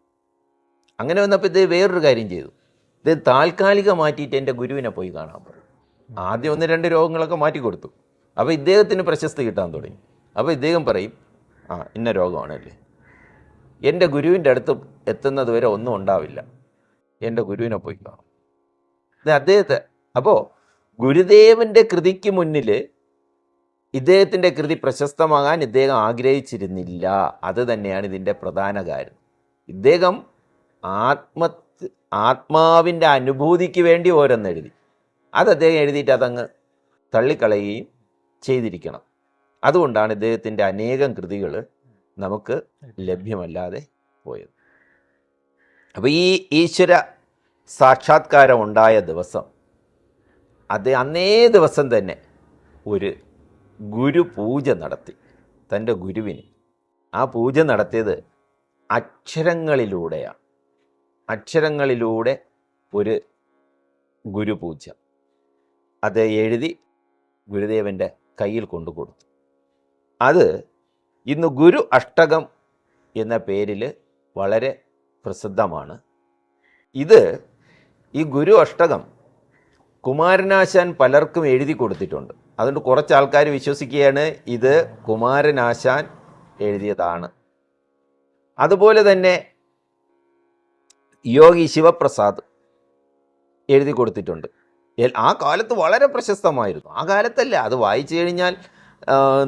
അങ്ങനെ വന്നപ്പോൾ ഇദ്ദേഹം വേറൊരു കാര്യം ചെയ്തു. ഇദ്ദേഹം താൽക്കാലികം മാറ്റിയിട്ട് എൻ്റെ ഗുരുവിനെ പോയി കാണാൻ പറയും. ആദ്യം 1-2 രോഗങ്ങളൊക്കെ മാറ്റിക്കൊടുത്തു. അപ്പോൾ ഇദ്ദേഹത്തിന് പ്രശസ്തി കിട്ടാൻ തുടങ്ങി. അപ്പോൾ ഇദ്ദേഹം പറയും, ഇന്ന രോഗമാണല്ലേ, എൻ്റെ ഗുരുവിൻ്റെ അടുത്ത് എത്തുന്നത് വരെ ഒന്നും ഉണ്ടാവില്ല, എൻ്റെ ഗുരുവിനെ പോയി കാണും. അദ്ദേഹത്തെ അപ്പോൾ ഗുരുദേവൻ്റെ കൃതിക്ക് മുന്നിൽ ഇദ്ദേഹത്തിൻ്റെ കൃതി പ്രശസ്തമാകാൻ ഇദ്ദേഹം ആഗ്രഹിച്ചിരുന്നില്ല. അത് തന്നെയാണ് ഇതിൻ്റെ പ്രധാന കാര്യം. ഇദ്ദേഹം ആത്മാവിൻ്റെ അനുഭൂതിക്ക് വേണ്ടി ഓരോന്നെഴുതി. അത് അദ്ദേഹം എഴുതിയിട്ട് അതങ്ങ് തള്ളിക്കളയുകയും ചെയ്തിരിക്കണം. അതുകൊണ്ടാണ് ഇദ്ദേഹത്തിൻ്റെ അനേകം കൃതികൾ നമുക്ക് ലഭ്യമല്ലാതെ പോയത്. അപ്പോൾ ഈ ഈശ്വര സാക്ഷാത്കാരം ഉണ്ടായ ദിവസം, അന്നേ ദിവസം തന്നെ ഒരു ഗുരു പൂജ നടത്തി തൻ്റെ ഗുരുവിന്. ആ പൂജ നടത്തിയത് അക്ഷരങ്ങളിലൂടെയാണ്. അക്ഷരങ്ങളിലൂടെ ഒരു ഗുരുപൂജ അത് എഴുതി ഗുരുദേവൻ്റെ കയ്യിൽ കൊണ്ടു കൊടുത്തു. അത് ഇന്ന് ഗുരു അഷ്ടകം എന്ന പേരിൽ വളരെ പ്രസിദ്ധമാണ്. ഈ ഗുരു അഷ്ടകം കുമാരനാശാൻ പലർക്കും എഴുതി കൊടുത്തിട്ടുണ്ട്. അതുകൊണ്ട് കുറച്ച് ആൾക്കാർ വിശ്വസിക്കുകയാണ് ഇത് കുമാരനാശാൻ എഴുതിയതാണ്. അതുപോലെ തന്നെ യോഗി ശിവപ്രസാദ് എഴുതി കൊടുത്തിട്ടുണ്ട്. ആ കാലത്ത് വളരെ പ്രശസ്തമായിരുന്നു. ആ കാലത്തല്ല, അത് വായിച്ചു കഴിഞ്ഞാൽ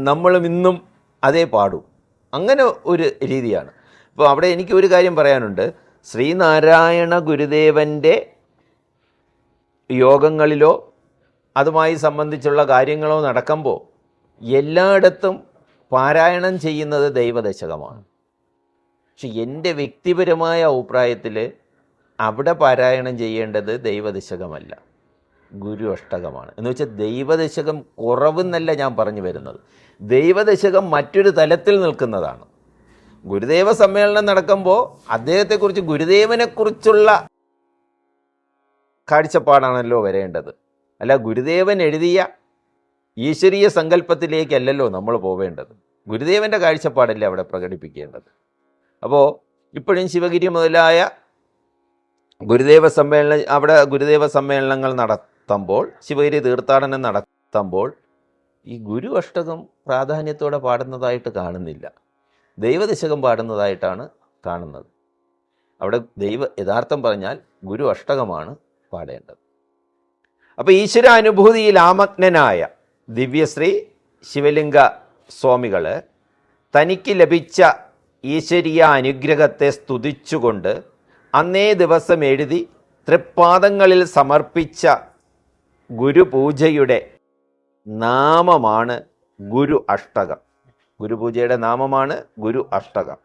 നമ്മളും ഇന്നും അതേ പാടൂ. അങ്ങനെ ഒരു രീതിയാണ്. അപ്പോൾ അവിടെ എനിക്ക് ഒരു കാര്യം പറയാനുണ്ട്. ശ്രീനാരായണ ഗുരുദേവൻ്റെ യോഗങ്ങളിലോ അതുമായി സംബന്ധിച്ചുള്ള കാര്യങ്ങളോ നടക്കുമ്പോൾ എല്ലായിടത്തും പാരായണം ചെയ്യുന്നത് ദൈവദശകമാണ്. പക്ഷെ എൻ്റെ വ്യക്തിപരമായ അഭിപ്രായത്തിൽ അവിടെ പാരായണം ചെയ്യേണ്ടത് ദൈവദശകമല്ല, ഗുരു അഷ്ടകമാണ്. എന്ന് വെച്ചാൽ ദൈവദശകം കുറവെന്നല്ല ഞാൻ പറഞ്ഞു വരുന്നത്. ദൈവദശകം മറ്റൊരു തലത്തിൽ നിൽക്കുന്നതാണ്. ഗുരുദേവ സമ്മേളനം നടക്കുമ്പോൾ അദ്ദേഹത്തെക്കുറിച്ച്, ഗുരുദേവനെക്കുറിച്ചുള്ള കാഴ്ചപ്പാടാണല്ലോ വരേണ്ടത്. അല്ല ഗുരുദേവൻ എഴുതിയ ഈശ്വരീയ സങ്കല്പത്തിലേക്കല്ലല്ലോ നമ്മൾ പോവേണ്ടത്. ഗുരുദേവൻ്റെ കാഴ്ചപ്പാടല്ലേ അവിടെ പ്രകടിപ്പിക്കേണ്ടത്. അപ്പോൾ ഇപ്പോഴും ശിവഗിരി മുതലായ ഗുരുദേവ സമ്മേളനങ്ങൾ നടത്തുമ്പോൾ, ശിവഗിരി തീർത്ഥാടനം നടത്തുമ്പോൾ ഈ ഗുരു അഷ്ടകം പ്രാധാന്യത്തോടെ പാടുന്നതായിട്ട് കാണുന്നില്ല. ദൈവദശകം പാടുന്നതായിട്ടാണ് കാണുന്നത്. അവിടെ യഥാർത്ഥം പറഞ്ഞാൽ ഗുരു അഷ്ടകമാണ് പാടേണ്ടത്. അപ്പോൾ ഈശ്വരാനുഭൂതിയിൽ ആമഗ്നനായ ദിവ്യശ്രീ ശിവലിംഗ സ്വാമികൾ തനിക്ക് ലഭിച്ച ഈശ്വരീയ അനുഗ്രഹത്തെ സ്തുതിച്ചുകൊണ്ട് അന്നേ ദിവസം എഴുതി തൃപ്പാദങ്ങളിൽ സമർപ്പിച്ച ഗുരുപൂജയുടെ നാമമാണ് ഗുരു അഷ്ടകം. ഗുരുപൂജയുടെ നാമമാണ് ഗുരു അഷ്ടകം.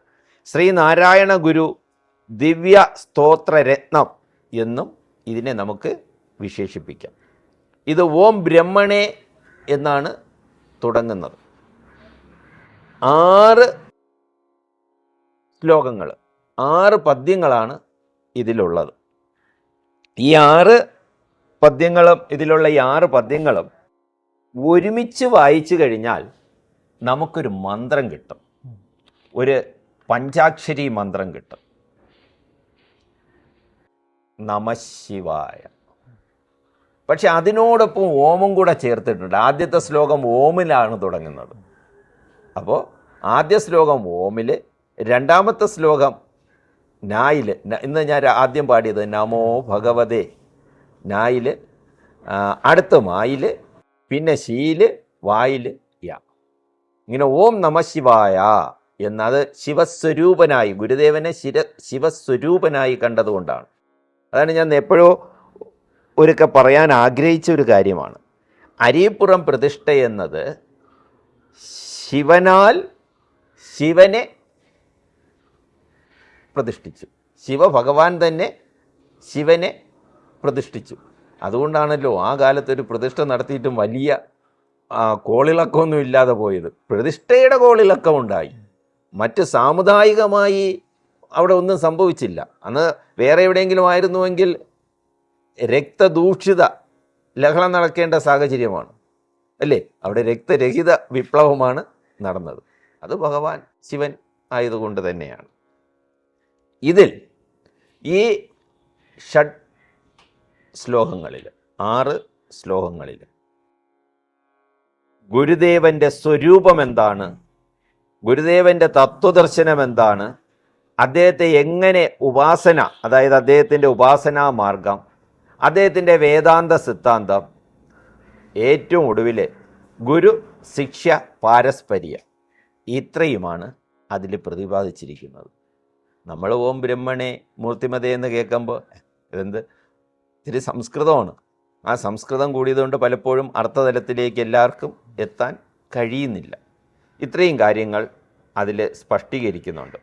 ശ്രീനാരായണ ഗുരു ദിവ്യ സ്തോത്രരത്നം എന്നും ഇതിനെ നമുക്ക് വിശേഷിപ്പിക്കാം. ഇത് ഓം ബ്രഹ്മണേ എന്നാണ് തുടങ്ങുന്നത്. 6 ശ്ലോകങ്ങൾ, 6 പദ്യങ്ങളാണ് ഇതിലുള്ളത്. ഈ 6 പദ്യങ്ങളും ഇതിലുള്ള ഈ 6 പദ്യങ്ങളും ഒരുമിച്ച് വായിച്ചു കഴിഞ്ഞാൽ നമുക്കൊരു മന്ത്രം കിട്ടും, ഒരു പഞ്ചാക്ഷരി മന്ത്രം കിട്ടും. നമഃശിവായ. പക്ഷെ അതിനോടൊപ്പം ഓമും കൂടെ ചേർത്തിട്ടുണ്ട്. ആദ്യത്തെ ശ്ലോകം ഓമിലാണ് തുടങ്ങുന്നത്. അപ്പോൾ ആദ്യ ശ്ലോകം ഓമിൽ, രണ്ടാമത്തെ ശ്ലോകം നായിൽ, ഇന്ന് ഞാൻ ആദ്യം പാടിയത് നമോ ഭഗവതേ നായിൽ, അടുത്ത മായിൽ, പിന്നെ ശീല്, വായിൽ യാ. ഇങ്ങനെ ഓം നമഃശിവായ എന്നത് ശിവസ്വരൂപനായി, ഗുരുദേവനെ ശിവസ്വരൂപനായി കണ്ടതുകൊണ്ടാണ്. അതാണ് ഞാൻ എപ്പോഴോ ഒരിക്കൽ പറയാൻ ആഗ്രഹിച്ച ഒരു കാര്യമാണ്. അരിപ്പുറം പ്രതിഷ്ഠ എന്നത് ശിവനാൽ ശിവനെ പ്രതിഷ്ഠിച്ചു. ശിവഭഗവാൻ തന്നെ ശിവനെ പ്രതിഷ്ഠിച്ചു. അതുകൊണ്ടാണല്ലോ ആ കാലത്തൊരു പ്രതിഷ്ഠ നടത്തിയിട്ടും വലിയ കോളിളക്കമൊന്നും ഇല്ലാതെ പോയത്. പ്രതിഷ്ഠയുടെ കോളിളക്കം ഉണ്ടായി, മറ്റ് സാമുദായികമായി അവിടെ ഒന്നും സംഭവിച്ചില്ല. അന്ന് വേറെ എവിടെയെങ്കിലും ആയിരുന്നുവെങ്കിൽ രക്തദൂഷിത ലഹളം നടക്കേണ്ട സാഹചര്യമാണ് അല്ലേ? അവിടെ രക്തരഹിത വിപ്ലവമാണ് നടന്നത്. അത് ഭഗവാൻ ശിവൻ ആയതുകൊണ്ട് തന്നെയാണ്. ഇതിൽ ഈ ഷഡ് ശ്ലോകങ്ങളിൽ, 6 ശ്ലോകങ്ങളിൽ ഗുരുദേവൻ്റെ സ്വരൂപം എന്താണ്, ഗുരുദേവൻ്റെ തത്വദർശനം എന്താണ്, അദ്ദേഹത്തെ എങ്ങനെ ഉപാസന, അതായത് അദ്ദേഹത്തിൻ്റെ ഉപാസനാ മാർഗം, അദ്ദേഹത്തിൻ്റെ വേദാന്ത സിദ്ധാന്തം, ഏറ്റവും ഒടുവിൽ ഗുരു ശിഷ്യ പാരസ്പര്യ, ഇത്രയുമാണ് അതിൽ പ്രതിപാദിച്ചിരിക്കുന്നത്. നമ്മൾ ഓം ബ്രഹ്മണേ മൂർത്തിമതേ എന്ന് കേൾക്കുമ്പോൾ ഇതെന്ത് ഇത്തിരി സംസ്കൃതമാണ്. ആ സംസ്കൃതം കൂടിയതുകൊണ്ട് പലപ്പോഴും അർത്ഥതലത്തിലേക്ക് എല്ലാവർക്കും എത്താൻ കഴിയുന്നില്ല. ഇത്രയും കാര്യങ്ങൾ അതിൽ സ്പഷ്ടീകരിക്കുന്നുണ്ട്.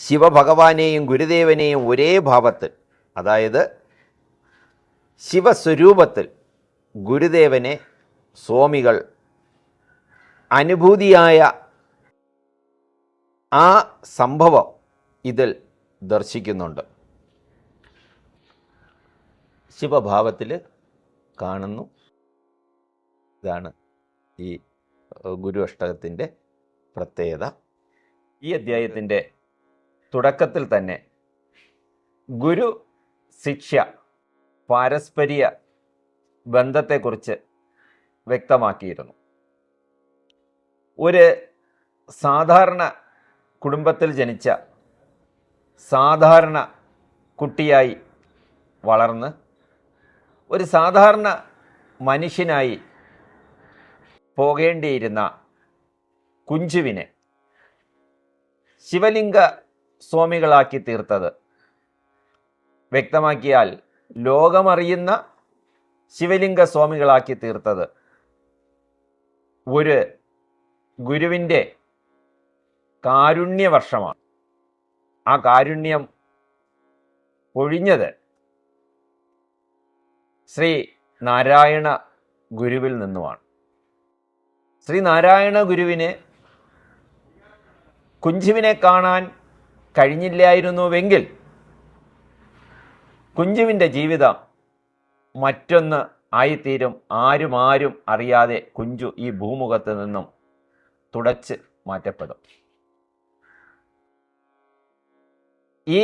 ശിവഭഗവാനെയും ഗുരുദേവനെയും ഒരേ ഭാവത്തിൽ, അതായത് ശിവസ്വരൂപത്തിൽ ഗുരുദേവനെ സ്വാമികൾ അനുഭൂതിയായ ആ സംഭവം ഇതിൽ ദർശിക്കുന്നുണ്ട്. ശിവഭാവത്തിൽ കാണുന്നു. ഇതാണ് ഈ ഗുരു അഷ്ടകത്തിൻ്റെ പ്രത്യേകത. ഈ അധ്യായത്തിൻ്റെ തുടക്കത്തിൽ തന്നെ ഗുരു ശിഷ്യ പാരസ്പര്യ ബന്ധത്തെക്കുറിച്ച് വ്യക്തമാക്കിയിരുന്നു. ഒരു സാധാരണ കുടുംബത്തിൽ ജനിച്ച സാധാരണ കുട്ടിയായി വളർന്ന് ഒരു സാധാരണ മനുഷ്യനായി പോകേണ്ടിയിരുന്ന കുഞ്ചുവിനെ ശിവലിംഗ സ്വാമികളാക്കി തീർത്തത്, വ്യക്തമാക്കിയാൽ ലോകമറിയുന്ന ശിവലിംഗ സ്വാമികളാക്കി തീർത്തത് ഒരു ഗുരുവിൻ്റെ കാരുണ്യവർഷമാണ്. ആ കാരുണ്യം പൊഴിഞ്ഞത് ശ്രീ നാരായണ ഗുരുവിൽ നിന്നുമാണ്. ശ്രീ നാരായണ ഗുരുവിന് കുഞ്ചുവിനെ കാണാൻ കഴിഞ്ഞില്ലായിരുന്നുവെങ്കിൽ കുഞ്ചുവിൻ്റെ ജീവിതം മറ്റൊന്ന് ആയിത്തീരും. ആരും അറിയാതെ കുഞ്ചു ഈ ഭൂമുഖത്ത് നിന്നും തുടച്ച് മാറ്റപ്പെടും. ഈ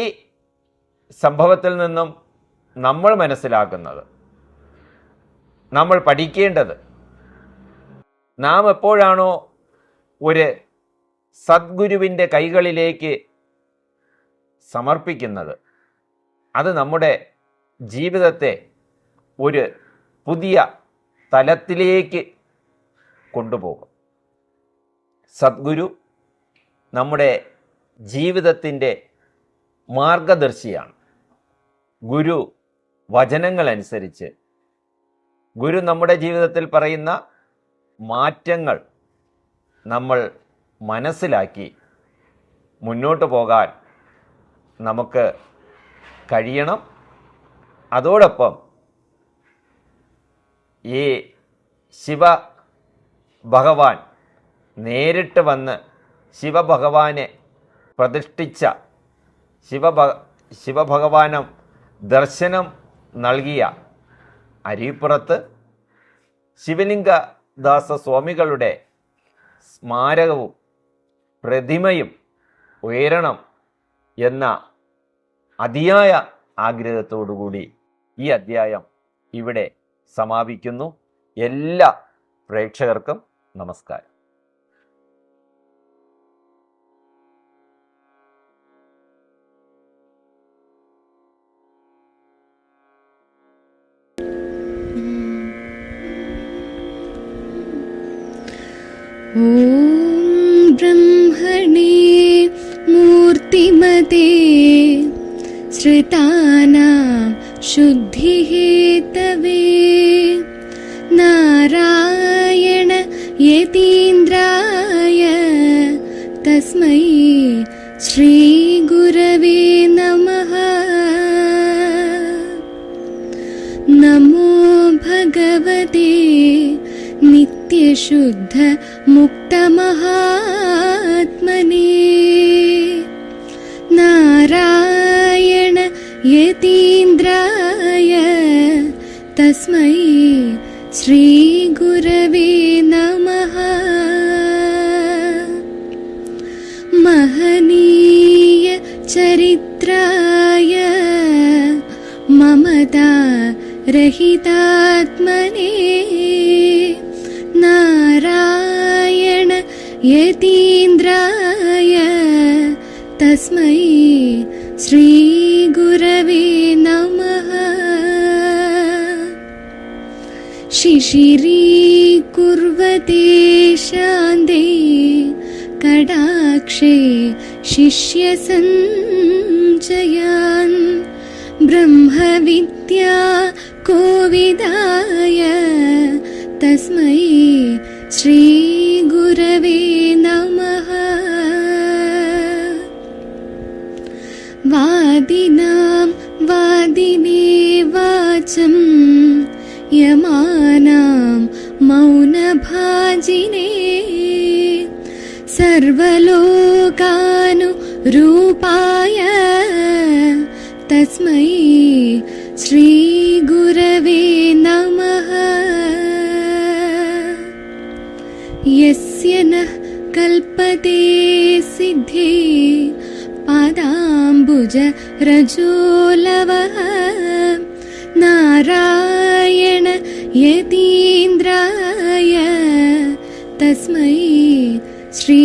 സംഭവത്തിൽ നിന്നും നമ്മൾ മനസ്സിലാക്കുന്നത്, നമ്മൾ പഠിക്കേണ്ടത്, നാം എപ്പോഴാണോ ഒരു സദ്ഗുരുവിൻ്റെ കൈകളിലേക്ക് സമർപ്പിക്കുന്നത്, അത് നമ്മുടെ ജീവിതത്തെ ഒരു പുതിയ തലത്തിലേക്ക് കൊണ്ടുപോകും. സദ്ഗുരു നമ്മുടെ ജീവിതത്തിൻ്റെ മാർഗദർശിയാണ്. ഗുരു വചനങ്ങളനുസരിച്ച്, ഗുരു നമ്മുടെ ജീവിതത്തിൽ പറയുന്ന മാറ്റങ്ങൾ നമ്മൾ മനസ്സിലാക്കി മുന്നോട്ട് പോകാൻ നമുക്ക് കഴിയണം. അതോടൊപ്പം ഈ ശിവ ഭഗവാൻ നേരിട്ട് വന്ന് ശിവഭഗവാനെ പ്രതിഷ്ഠിച്ച ശിവഭഗവാനം ദർശനം നൽകിയ അരീപ്പുറത്ത് ശിവലിംഗദാസ സ്വാമികളുടെ സ്മാരകവും പ്രതിമയും ഉയരണം എന്ന അതിയായ ആഗ്രഹത്തോടുകൂടി ഈ അധ്യായം ഇവിടെ സമാപിക്കുന്നു. എല്ലാ പ്രേക്ഷകർക്കും നമസ്കാരം. ॐ ब्रह्मणे मूर्तिमते श्रुतानां शुद्धिहेतवे नारायण यतीन्द्राय तस्मै श्रीगुरवे नमः। नमो भगवते नित्यशुद्ध मुक्तमहात्मने नारायण यतीन्द्राय तस्मै श्रीगुरवे नमः। महनीय चरित्राय ममता रहितात्मने नारायण यतीन्द्राय तस्मै श्रीगुरवे नमः। शिशिरीकुर्वते शान्ते कटाक्षे शिष्यसञ्चयान् ब्रह्मविद्या कोविदाय तस्मै श्रीगुरवे नमः। वादिनां वादिने वाचं यमानां मौनभाजिने सर्वलोकानुरूपाय तस्मै श्रीगुरवे नमः। यस्य नः कल्पते सिद्धे पादाम्बुज रजोलवः नारायण यतीन्द्राय तस्मै श्री